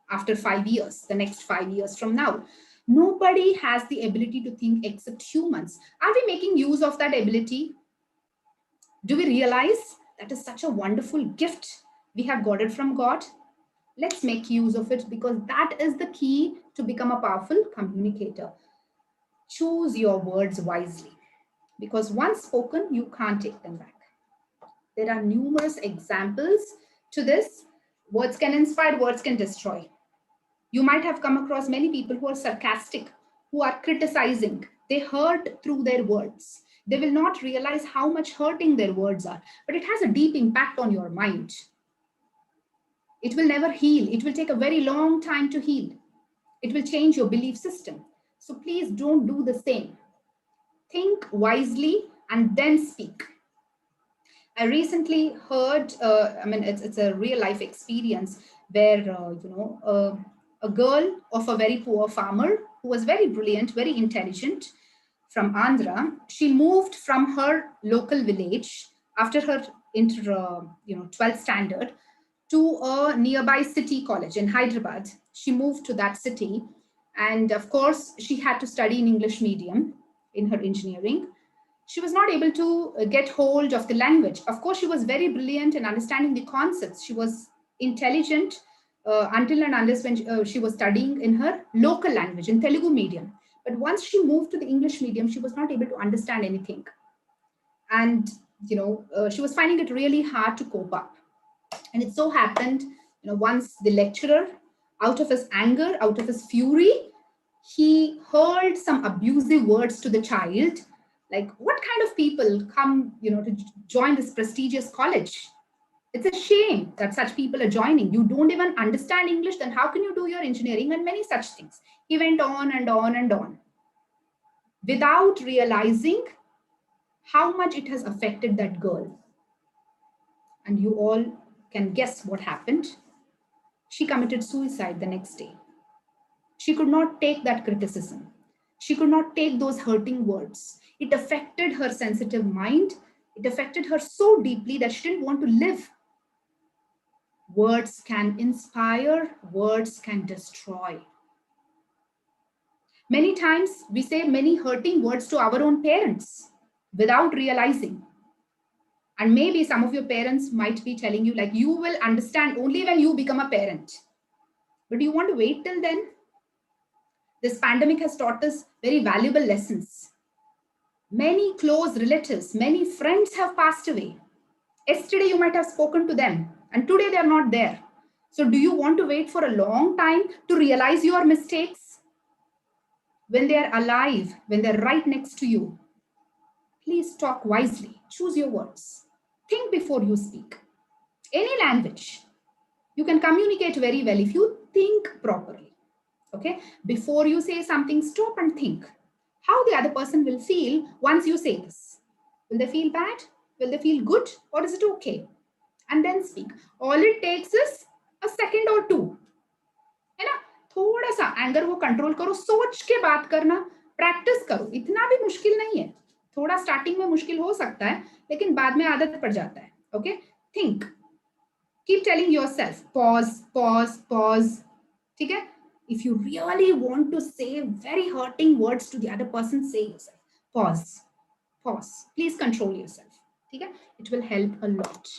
after 5 years, the next 5 years from now? Nobody has the ability to think except humans. Are we making use of that ability? Do we realize that is such a wonderful gift? We have got it from God. Let's make use of it, because that is the key to become a powerful communicator. Choose your words wisely, because once spoken, you can't take them back. There are numerous examples to this. Words can inspire, words can destroy. You might have come across many people who are sarcastic, who are criticizing. They hurt through their words. They will not realize how much hurting their words are, but it has a deep impact on your mind. It will never heal. It will take a very long time to heal. It will change your belief system. So please don't do the same. Think wisely and then speak. I recently heard, it's a real life experience where, a girl of a very poor farmer who was very brilliant, very intelligent from Andhra, she moved from her local village after her 12th standard to a nearby city college in Hyderabad. She moved to that city. And of course, she had to study in English medium in her engineering. She was not able to get hold of the language. Of course, she was very brilliant in understanding the concepts. She was intelligent until and unless when she was studying in her local language, in Telugu medium. But once she moved to the English medium, she was not able to understand anything. And, she was finding it really hard to cope up. And it so happened, once the lecturer, out of his anger, out of his fury, he hurled some abusive words to the child, like, what kind of people come, to join this prestigious college? It's a shame that such people are joining. You don't even understand English, then how can you do your engineering, and many such things. He went on and on and on without realizing how much it has affected that girl. And you all can guess what happened. She committed suicide the next day. She could not take that criticism. She could not take those hurting words. It affected her sensitive mind. It affected her so deeply that she didn't want to live. Words can inspire, words can destroy. Many times we say many hurting words to our own parents. without realizing. And maybe some of your parents might be telling you, like, you will understand only when you become a parent. But do you want to wait till then? This pandemic has taught us very valuable lessons. Many close relatives, many friends have passed away. Yesterday, you might have spoken to them, and today they are not there. So, do you want to wait for a long time to realize your mistakes? When they are alive, when they're right next to you, please talk wisely. Choose your words. Think before you speak. Any language, you can communicate very well if you think properly. Okay? Before you say something, stop and think how the other person will feel once you say this. Will they feel bad? Will they feel good? Or is it okay? And then speak. All it takes is a second or two. है ना? थोड़ा सा anger को control करो, सोच के बात करना, प्रैक्टिस करो. इतना भी मुश्किल नहीं है. थोड़ा स्टार्टिंग में मुश्किल हो सकता है, लेकिन बाद में आदत पड़ जाता है. Okay? Think. Keep telling yourself, pause, pause, pause. ठीक है? If you really want to say very hurting words to the other person, say yourself. Pause. Pause. Please control yourself. ठीक है? It will help a lot.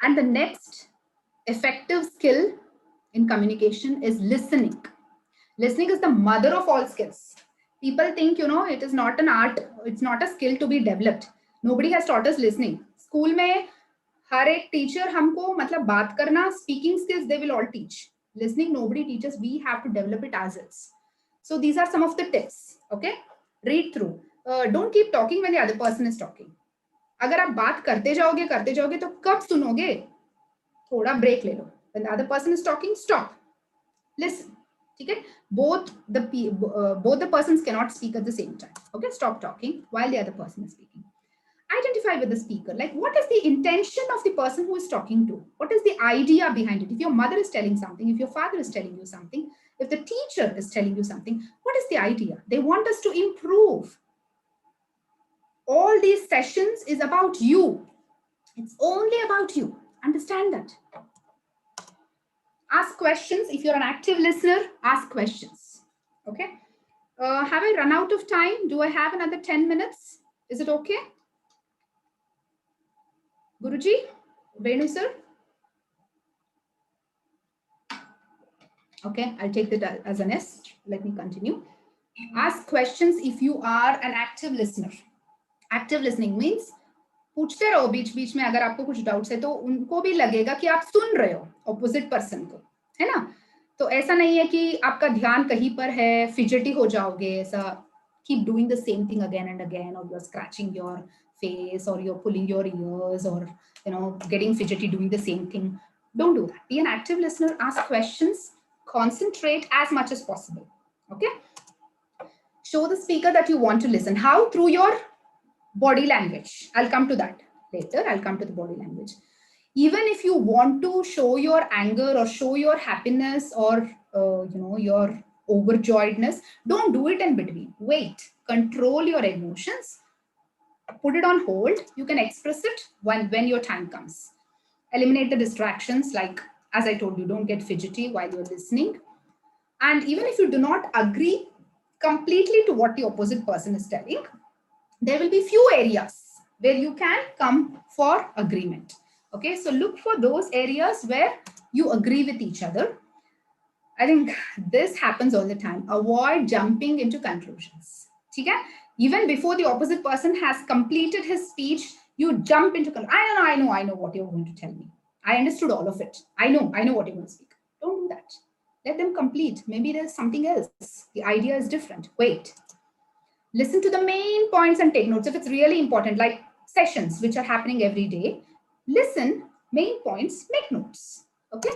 And the next effective skill in communication is listening. Listening is the mother of all skills. People think, it is not an art, it's not a skill to be developed. Nobody has taught us listening. School में हर एक teacher हमको मतलब बात करना, speaking skills they will all teach. Listening nobody teaches, we have to develop it ourselves. So these are some of the tips. Okay, read through. Don't keep talking when the other person is talking. अगर आप बात करते जाओगे तो कब सुनोगे? थोड़ा break ले लो. When the other person is talking, stop. Listen. Okay, both the persons cannot speak at the same time. Okay, stop talking while the other person is speaking. Identify with the speaker. Like, what is the intention of the person who is talking to? What is the idea behind it? If your mother is telling something, if your father is telling you something, if the teacher is telling you something, what is the idea? They want us to improve. All these sessions is about you. It's only about you. Understand that. Ask questions. If you're an active listener, ask questions. Okay. Have I run out of time? Do I have another 10 minutes? Is it okay? Guruji, Venu sir? Okay, I'll take that as an S. Let me continue. Ask questions if you are an active listener. Active listening means पूछते रहो बीच बीच में. अगर आपको कुछ doubts है तो उनको भी लगेगा कि आप सुन रहे हो ऑपोजिट पर्सन को, है ना? तो ऐसा नहीं है कि आपका ध्यान कहीं पर है, फिजिटी हो जाओगे. ऐसा keep doing the same thing again and again, or you're scratching your face, or you're pulling your ears, or getting fidgety doing the same thing. Don't do that. Be an active listener. Ask questions. Concentrate as much as possible. Okay. Show the speaker that you want to listen. How? Through your body language. I'll come to that later. I'll come to the body language. Even if you want to show your anger or show your happiness or your overjoyedness, don't do it in between. Wait. Control your emotions. Put it on hold. You can express it when your time comes. Eliminate the distractions, like as I told you, don't get fidgety while you're listening. And even if you do not agree completely to what the opposite person is telling, there will be few areas where you can come for agreement. Okay, so look for those areas where you agree with each other. I think this happens all the time. Avoid jumping into conclusions. Okay? Even before the opposite person has completed his speech, you jump into I know what you're going to tell me. I understood all of it. I know what you're going to speak. Don't do that. Let them complete. Maybe there's something else. The idea is different. Wait. Listen to the main points and take notes. If it's really important, like sessions which are happening every day, listen, main points, make notes. Okay.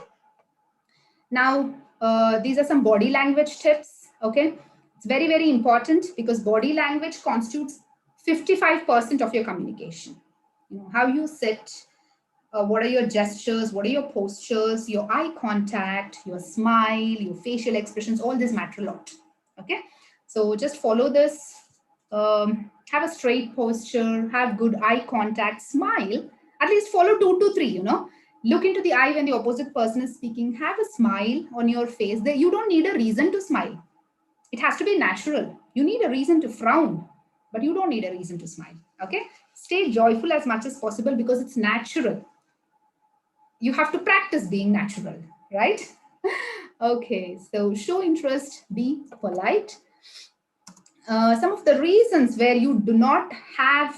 Now, these are some body language tips. Okay. It's very, very important because body language constitutes 55% of your communication. How you sit, what are your gestures, what are your postures, your eye contact, your smile, your facial expressions, all this matter a lot. Okay. So just follow this. Have a straight posture, have good eye contact, smile, at least follow 2 to 3, Look into the eye when the opposite person is speaking, have a smile on your face. You don't need a reason to smile. It has to be natural. You need a reason to frown, but you don't need a reason to smile. Okay, stay joyful as much as possible because it's natural. You have to practice being natural, right? Okay, so show interest, be polite. Some of the reasons where you do not have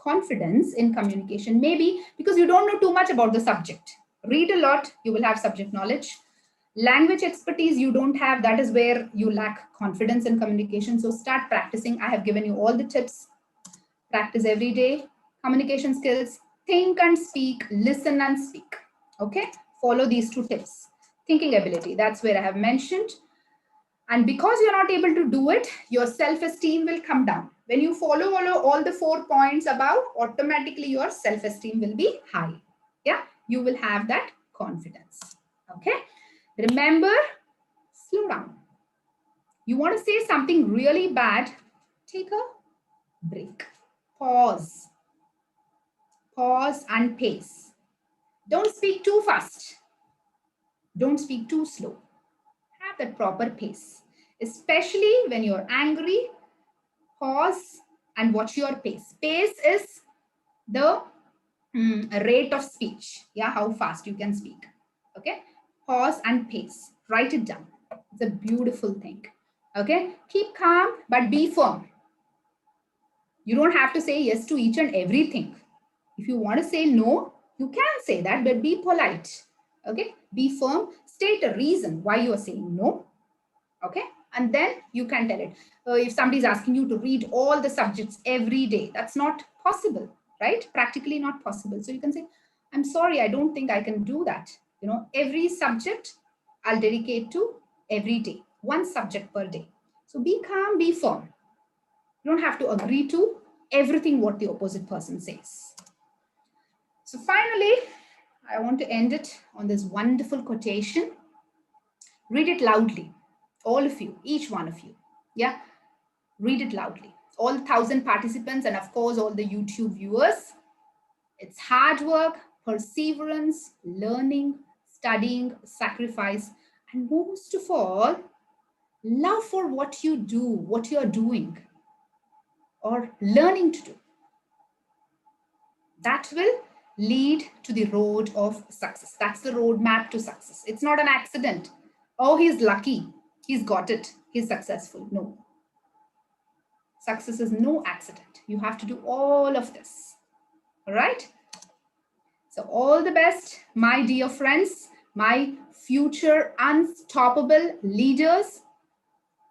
confidence in communication, maybe because you don't know too much about the subject. Read a lot, you will have subject knowledge. Language expertise you don't have, that is where you lack confidence in communication. So start practicing. I have given you all the tips. Practice every day. Communication skills, think and speak, listen and speak. Okay, follow these two tips. Thinking ability, that's where I have mentioned. And because you're not able to do it, your self-esteem will come down. When you follow all the 4 points above, automatically your self-esteem will be high. Yeah, you will have that confidence. Okay, remember, slow down. You want to say something really bad, take a break. Pause. Pause and pace. Don't speak too fast. Don't speak too slow. Have that proper pace. Especially when you're angry, pause and watch your pace. Pace is the rate of speech. Yeah, how fast you can speak. Okay, pause and pace. Write it down. It's a beautiful thing. Okay, keep calm but be firm. You don't have to say yes to each and everything. If you want to say no, you can say that, but be polite. Okay, be firm. State a reason why you are saying no. Okay, and then you can tell it. If somebody is asking you to read all the subjects every day, that's not possible, right? Practically not possible. So you can say, I'm sorry, I don't think I can do that. You know, every subject I'll dedicate to every day, one subject per day. So be calm, be firm. You don't have to agree to everything what the opposite person says. So finally, I want to end it on this wonderful quotation. Read it loudly. All of you, each one of you. Yeah, read it loudly. All 1,000 participants and of course all the YouTube viewers. It's hard work, perseverance, learning, studying, sacrifice, and most of all, love for what you do, what you're doing, or learning to do. That will lead to the road of success. That's the roadmap to success. It's not an accident. Oh, he's lucky. He's got it. He's successful. No. Success is no accident. You have to do all of this. All right? So all the best, my dear friends, my future unstoppable leaders,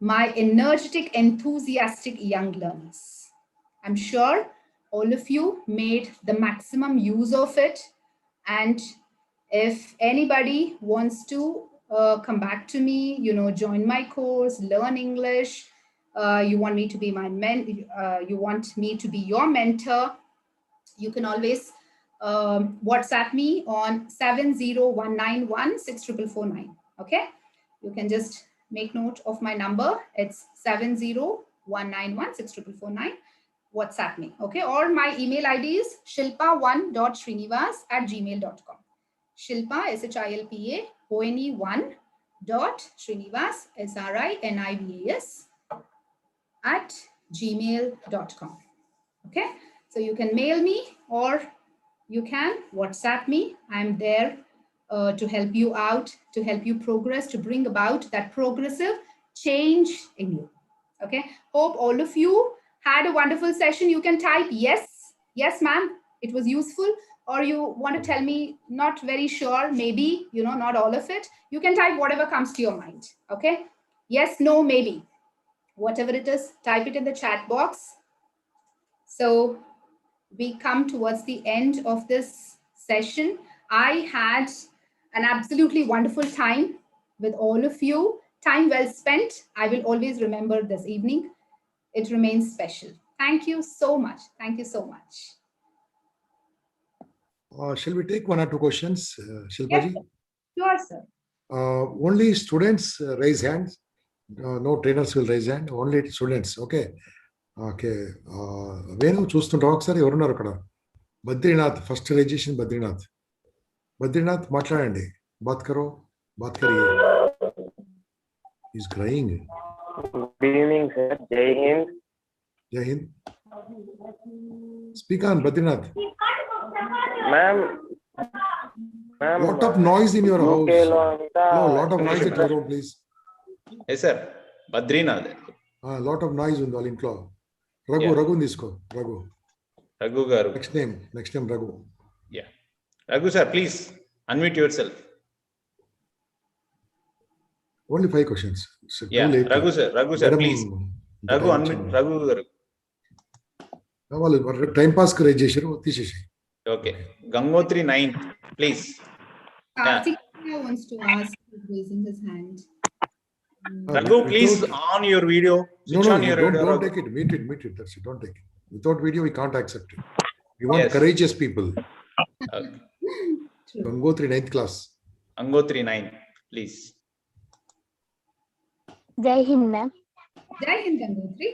my energetic, enthusiastic young learners. I'm sure all of you made the maximum use of it. And if anybody wants to come back to me, join my course, learn English, you want me to be you want me to be your mentor, you can always WhatsApp me on 701916449. Okay, you can just make note of my number. It's 701916449. WhatsApp me. Okay, or my email ID is shilpa1.srinivas@gmail.com. Shilpa, SHILPA, ONE1 Srinivas, SRINIVAS @gmail.com. Okay, so you can mail me or you can WhatsApp me. I'm there to help you out, to help you progress, to bring about that progressive change in you. Okay, hope all of you had a wonderful session. You can type yes, yes, ma'am, it was useful. Or you want to tell me not very sure, maybe, not all of it. You can type whatever comes to your mind. Okay, yes, no, maybe, whatever it is, type it in the chat box. So we come towards the end of this session. I had an absolutely wonderful time with all of you. Time well spent. I will always remember this evening. It remains special. Thank you so much. Thank you so much. Shall we take one or two questions, Shilpa Yes, ji? sir. Sure, sir. Only students raise hands. No trainers will raise hand. Only students. Okay. Okay. Venu చూస్తుంటావు ఒకసారి ఎవరున్నారు అక్కడ? Badrinath first registration Badrinath. Badrinath మాట్లాడండి. బాత్ కరో. బాత్ కరియే. He's crying. Good evening, sir. Jai Hind. Jai Hind. Speak on, Badrinath. Ma'am. Lot of noise in your house. No, lot of noise at your home. home, please. Yes, sir. Badrinath. Lot of noise on the intlo. Raghu, Yeah. Raghu Nisko. Raghu. Raghu garu. Next name Raghu. Yeah. Raghu sir, please unmute yourself. Only 5 questions. So Yeah, too late. Raghu sir, Madam, please. Raghu unmute. Raghu garu. Time pass kare చేశారు తీసేసి. Okay. Gangotri 9, please. Karthik wants to ask, raising his hand. Raghu, please on your video. Switch on your video. Don't take it. Meet it. That's it. Don't take it. Without video, we can't accept it. We want courageous people. Okay. Gangotri 9th class. Gangotri 9, please. జై Hind ma'am. జై Hind Gangotri.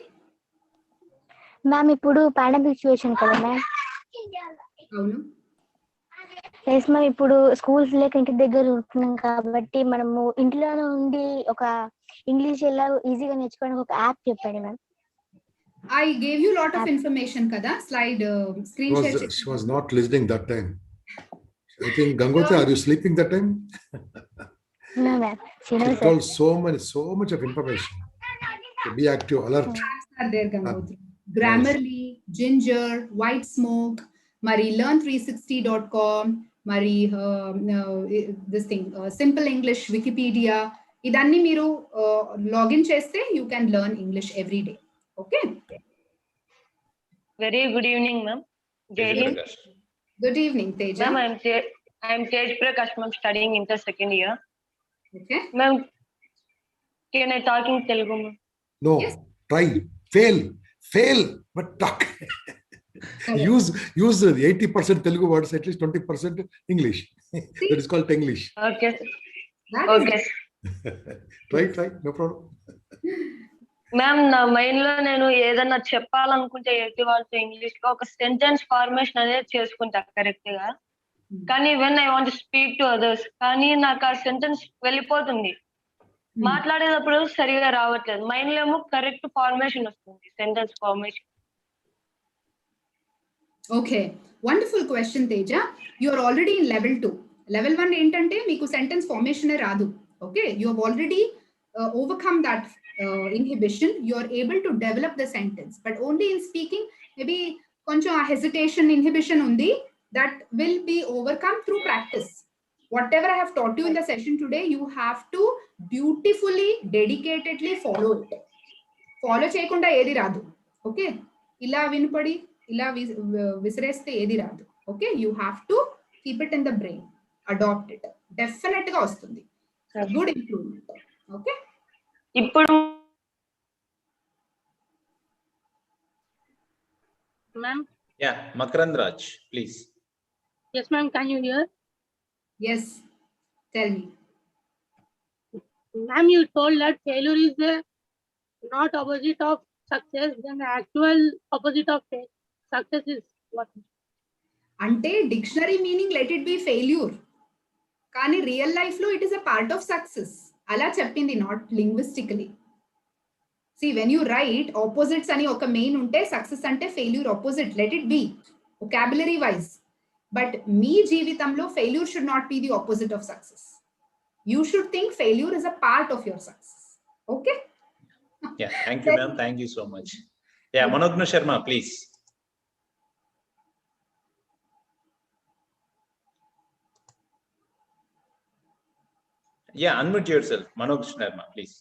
Ma'am ఇప్పుడు pandemic situation కదా ma'am. అవును. Yes ma'am, ఇప్పుడు schools లేక ఇంటి దగ్గర ఉంటున్నాం కాబట్టి మనము ఇంట్లోనే ఉండి ఒక ఇంగ్లీష్ ఎలా ఈజీగా నేర్చుకోవడానికి ఒక యాప్ చెప్పండి ma'am. I gave you a lot of information kada. Slide screen share. She was not listening that time. I think Gangotri, are you sleeping that time? No ma'am. She She knows told so much of information. So be active, alert. Are there Gangotri? Grammarly, Ginger, White Smoke, Mari learn360.com, Mari this thing, Simple English Wikipedia. Idanni meeru login cheste, you can learn English every day. Okay. Very good evening, ma'am. Jai Hind. Good evening, Teja. Ma'am, I am Tej Prakash, ma'am, studying in the second year. Okay. Ma'am, can I talk in Telugu, ma'am? No, Yes. Try. Fail, but talk. use 80% Telugu words, at least 20% English. That is called Tenglish. Okay. Okay. Try, no problem. Ma'am, నా mind లో నేను ఏదన్నా చెప్పాలనుకుంటే ఎదుటి వాళ్ళతో English లో ఒక sentence formation అనేది చేసుకుంటా కరెక్ట్ గా. కానీ when I want speak to others, కానీ నాకు ఆ సెంటెన్స్ వెళ్ళిపోతుంది. మాట్లాడేటప్పుడు సరిగా రావట్లేదు. మైండ్ లో ఏమో కరెక్ట్ ఫార్మేషన్ వస్తుంది, sentence formation. Okay, wonderful question, Teja. You are already in level 2. Level 1 ఏంటంటే మీకు సెంటెన్స్ ఫార్మేషన్ రాదు. Okay, you have already overcome that inhibition. You are able to develop the sentence, but only in speaking maybe కొంచెం ఆ hesitation inhibition ఉంది. That will be overcome through practice. Whatever I have taught you in the session today, you have to beautifully, dedicatedly follow it. Follow చేయకుండా ఏది రాదు. Okay, ఇలా వినపడి ఇలా విసిరేస్తే ఏది రాదు. Okay, you have to keep it in the brain, adopt it. Definitely గా వస్తుంది. Good improvement. Okay. ఇప్పుడు Ma'am. Yeah, Makarand Raj, please. Yes, ma'am. Can you hear? Yes. Tell me. Ma'am, you told that failure is the not opposite of success. Then the actual opposite of success is what? అంటే dictionary meaning let it B failure, కానీ real life లో it is a part of success అలా చెప్పింది, not లింగ్విస్టికలీ. See, when you write opposites అని ఒక main ఉంటే success అంటే failure opposite, let it be vocabulary wise. But మీ జీవితంలో failure should not be the opposite of success. You should think failure is a part of your success. Okay? Yeah, thank you, ma'am. Thank you so much. Yeah, Manogna Sharma, please. Yeah, unmute yourself. Manoj Sharma, please.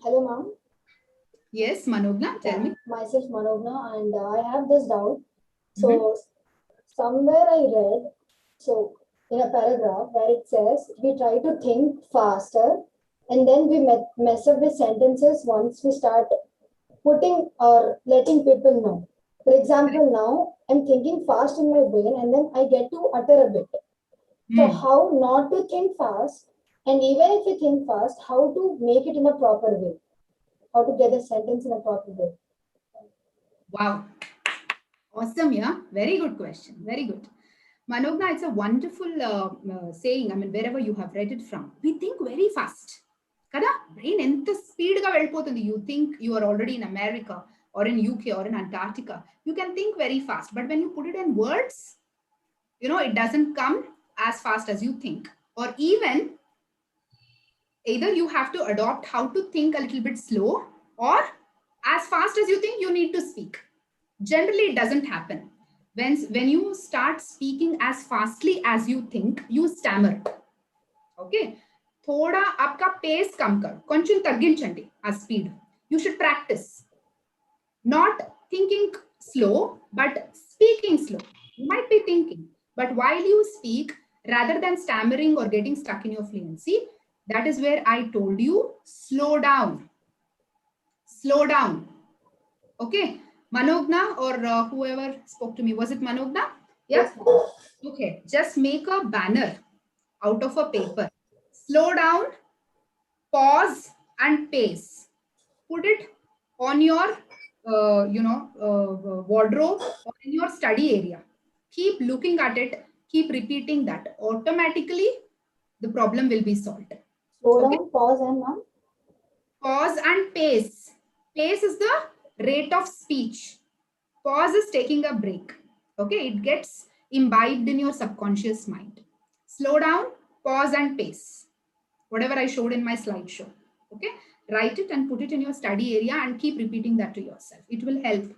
Hello, ma'am. Yes, Manogna, tell me. Myself Manogna, and I have this doubt. So, somewhere I read, so in a paragraph where it says, we try to think faster and then we mess up with sentences once we start putting or letting people know. For example, now I'm thinking fast in my brain and then I get to utter a bit. So how not to think fast, and even if you think fast, how to make it in a proper way? How to get a sentence in a proper way? Wow. Awesome, yeah. Very good question. Very good. Manogna, it's a wonderful saying. I mean, wherever you have read it from, we think very fast. Kada? Brain enta speed ga vellipotundi. You think you are already in America. or in UK or in Antarctica, you can think very fast. But when you put it in words, it doesn't come as fast as you think. Or even either you have to adopt how to think a little bit slow, or as fast as you think, you need to speak. Generally, it doesn't happen. When you start speaking as fastly as you think, you stammer. Okay. Thoda aapka pace kam kar. Koncham tagginchandi a speed. You should practice. Not thinking slow, but speaking slow. You might be thinking, but while you speak, rather than stammering or getting stuck in your fluency, that is where I told you, slow down. Slow down. Okay. Manogna or whoever spoke to me, was it Manogna? Yeah. Okay. Just make a banner out of a paper. Slow down, pause, and pace. Put it on your, wardrobe or in your study area. Keep looking at it. Keep repeating that. Automatically, the problem will be solved. Slow down, pause, and ma'am. Pause and pace. Pace is the rate of speech. Pause is taking a break. Okay, it gets imbibed in your subconscious mind. Slow down, pause, and pace. Whatever I showed in my slideshow. Okay, write it and put it in your study area and keep repeating that to yourself. It will help.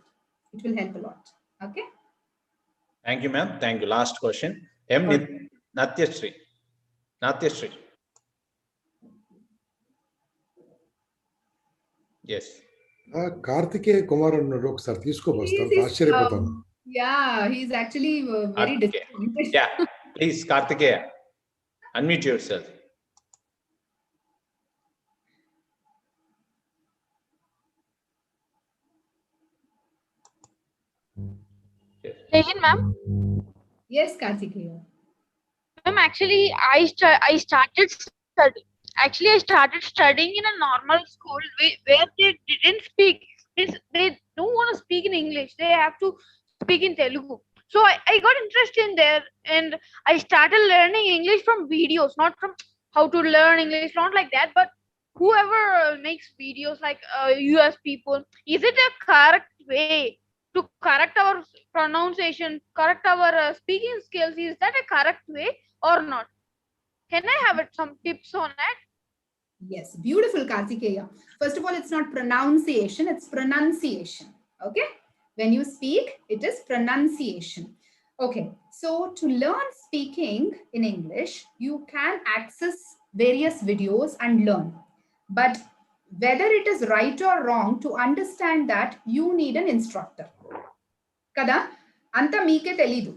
It will help a lot. Okay. Thank you, ma'am. Thank you. Last question. Natyasri. Natyasri. Yes. Karthikeya Kumar అన్నాడు ఒకసారి తీసుకోబోస్తారు ఆశ్చర్యపోతాను. Yeah, he's actually very disappointed. Yeah, please, Kartikeya, unmute yourself. Ma'am. Yes, Kartikeya. Ma'am, actually, I started studying. Actually, I started studying in a normal school where they didn't speak. They don't want to speak in English. They have to speak in Telugu. So I got interested in there, and I started learning English from videos, not from how to learn English, not like that, but whoever makes videos like US people. Is it a correct way to correct our pronunciation, correct our speaking skills? Is that a correct way or not? Can I have some tips on that? Yes, beautiful, Kartikeya. First of all, it's not pronunciation, it's pronunciation. Okay. When you speak, it is pronunciation. Okay. So to learn speaking in English, you can access various videos and learn. But whether it is right or wrong, to understand that, you need an instructor. Kada? Anta meeke telidu.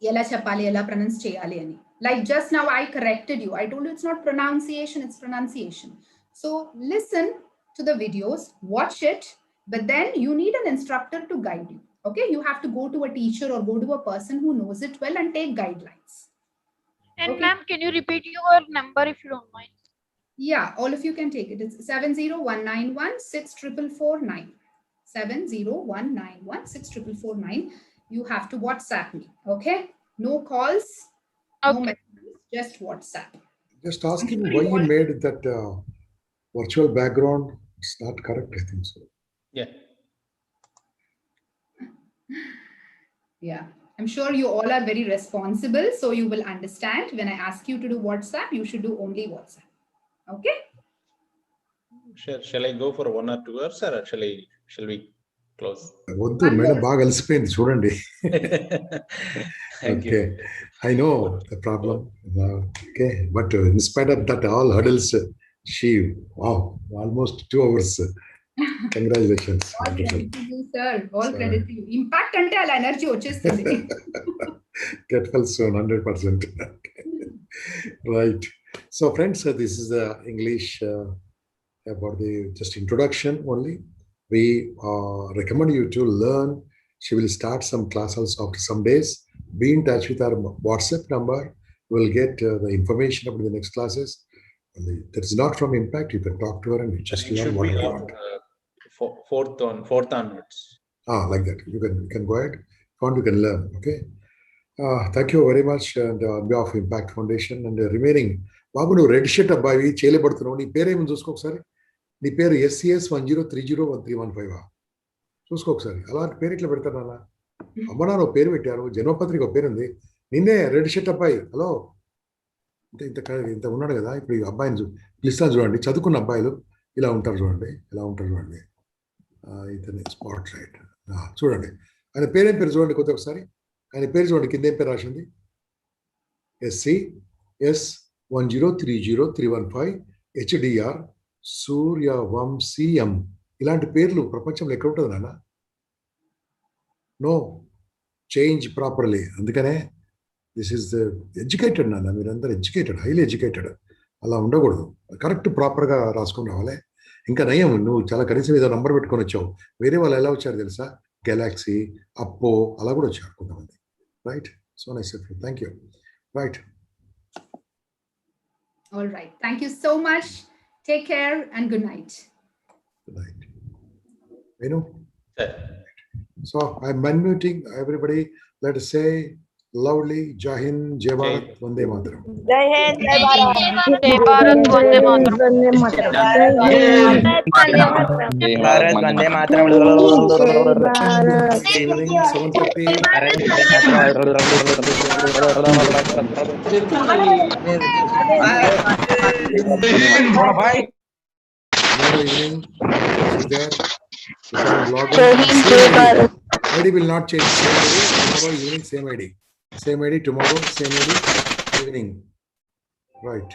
Ela cheppali, ela pronounce cheyali ani. Like just now, I corrected you. I told you it's not pronunciation, it's pronunciation. So listen to the videos, watch it, but then you need an instructor to guide you. Okay, you have to go to a teacher or go to a person who knows it well and take guidelines. And okay. Ma'am, can you repeat your number if you don't mind? Yeah, all of you can take it. It's 7019164449. 7019164449. You have to WhatsApp me. Okay, no calls. Okay. No messages, just WhatsApp. Just ask him why he made that virtual background. It's not correct, I think so. Yeah. Yeah, I'm sure you all are very responsible, so you will understand when I ask you to do WhatsApp, you should do only WhatsApp. Okay? Shall I go for 1 or 2 hours, or shall we close? వద్దు madam బాగా అలసిపోయింది చూడండి. Thank Okay, you. I know the problem. Okay, but in spite of that, all hurdles, she almost 2 hours. Congratulations. All credit to you, sir. All credit to you. Impact ante ala energy వచ్చేస్తుంది. Get well soon, 100%. Right. So, friends, this is the English about the just introduction only. We recommend you to learn. She will start some classes after some days. Be in touch with our WhatsApp number. We'll get the information about the next classes. That is not from Impact. You can talk to her and just learn what you want. Fourth onwards. Like that. You can go ahead. You can learn. Okay. Thank you very much. And on behalf of Impact Foundation and the remaining, Babu, no red shirt abbayi చేయలేబడుతున్నావు. నీ పేరు ఏమని చూసుకో ఒకసారి. నీ పేరు SCS 10301315. చూసుకో ఒకసారి. అలాంటి పేరు ఇట్లా పెడతారు నాన్న. అమ్మ నాన్న ఒక పేరు పెట్టారు, జన్మపత్రిక ఒక పేరు ఉంది. నిన్నే రెడ్ షర్ట్ అబ్బాయి, హలో ఇంత ఉన్నాడు కదా. ఇప్పుడు ఈ అబ్బాయిని పిలుస్తాను చూడండి. చదువుకున్న అబ్బాయిలు ఇలా ఉంటారు చూడండి, ఇలా ఉంటారు చూడండి. ఇతని స్పాట్ లైట్ చూడండి. ఆయన పేరేం పేరు చూడండి కొద్ది ఒకసారి. ఆయన పేరు చూడండి, కింద ఏం పేరు రాసింది? SC/S1030315 HDR సూర్యవంశీయం. ఇలాంటి పేర్లు ప్రపంచంలో ఎక్కడ ఉంటుంది నాన్న? No change properly. అందుకనే దిస్ ఈస్ ఎడ్యుకేటెడ్ నాన్న. మీరందరూ ఎడ్యుకేటెడ్, హైలీ ఎడ్యుకేటెడ్. అలా ఉండకూడదు. కరెక్ట్ ప్రాపర్గా రాసుకుని రావాలి. ఇంకా నయం, నువ్వు చాలా కనీసం ఏదో నంబర్ పెట్టుకొని వచ్చావు. వేరే వాళ్ళు ఎలా వచ్చారు తెలుసా? గెలాక్సీ, అప్పో అలా కూడా వచ్చారు కొంతమంది. Right, so nice. Thank you. Right. All right. Thank you so much. Take care and good night. Good night. Venu? So I'm unmuting everybody. Let us say loudly, Jai Hind, Jai Bharat, Vande Mataram. Jai Hind, Jai Bharat. Jai Bharat, Vande Mataram. Vande Mataram. Jai Bharat, Vande Mataram. Evening 7:30. Tomorrow evening is there. Jai Hind, Jai Bharat. ID will not change. Same ID. Tomorrow evening, same ID. Same ID tomorrow, same ID evening. Right.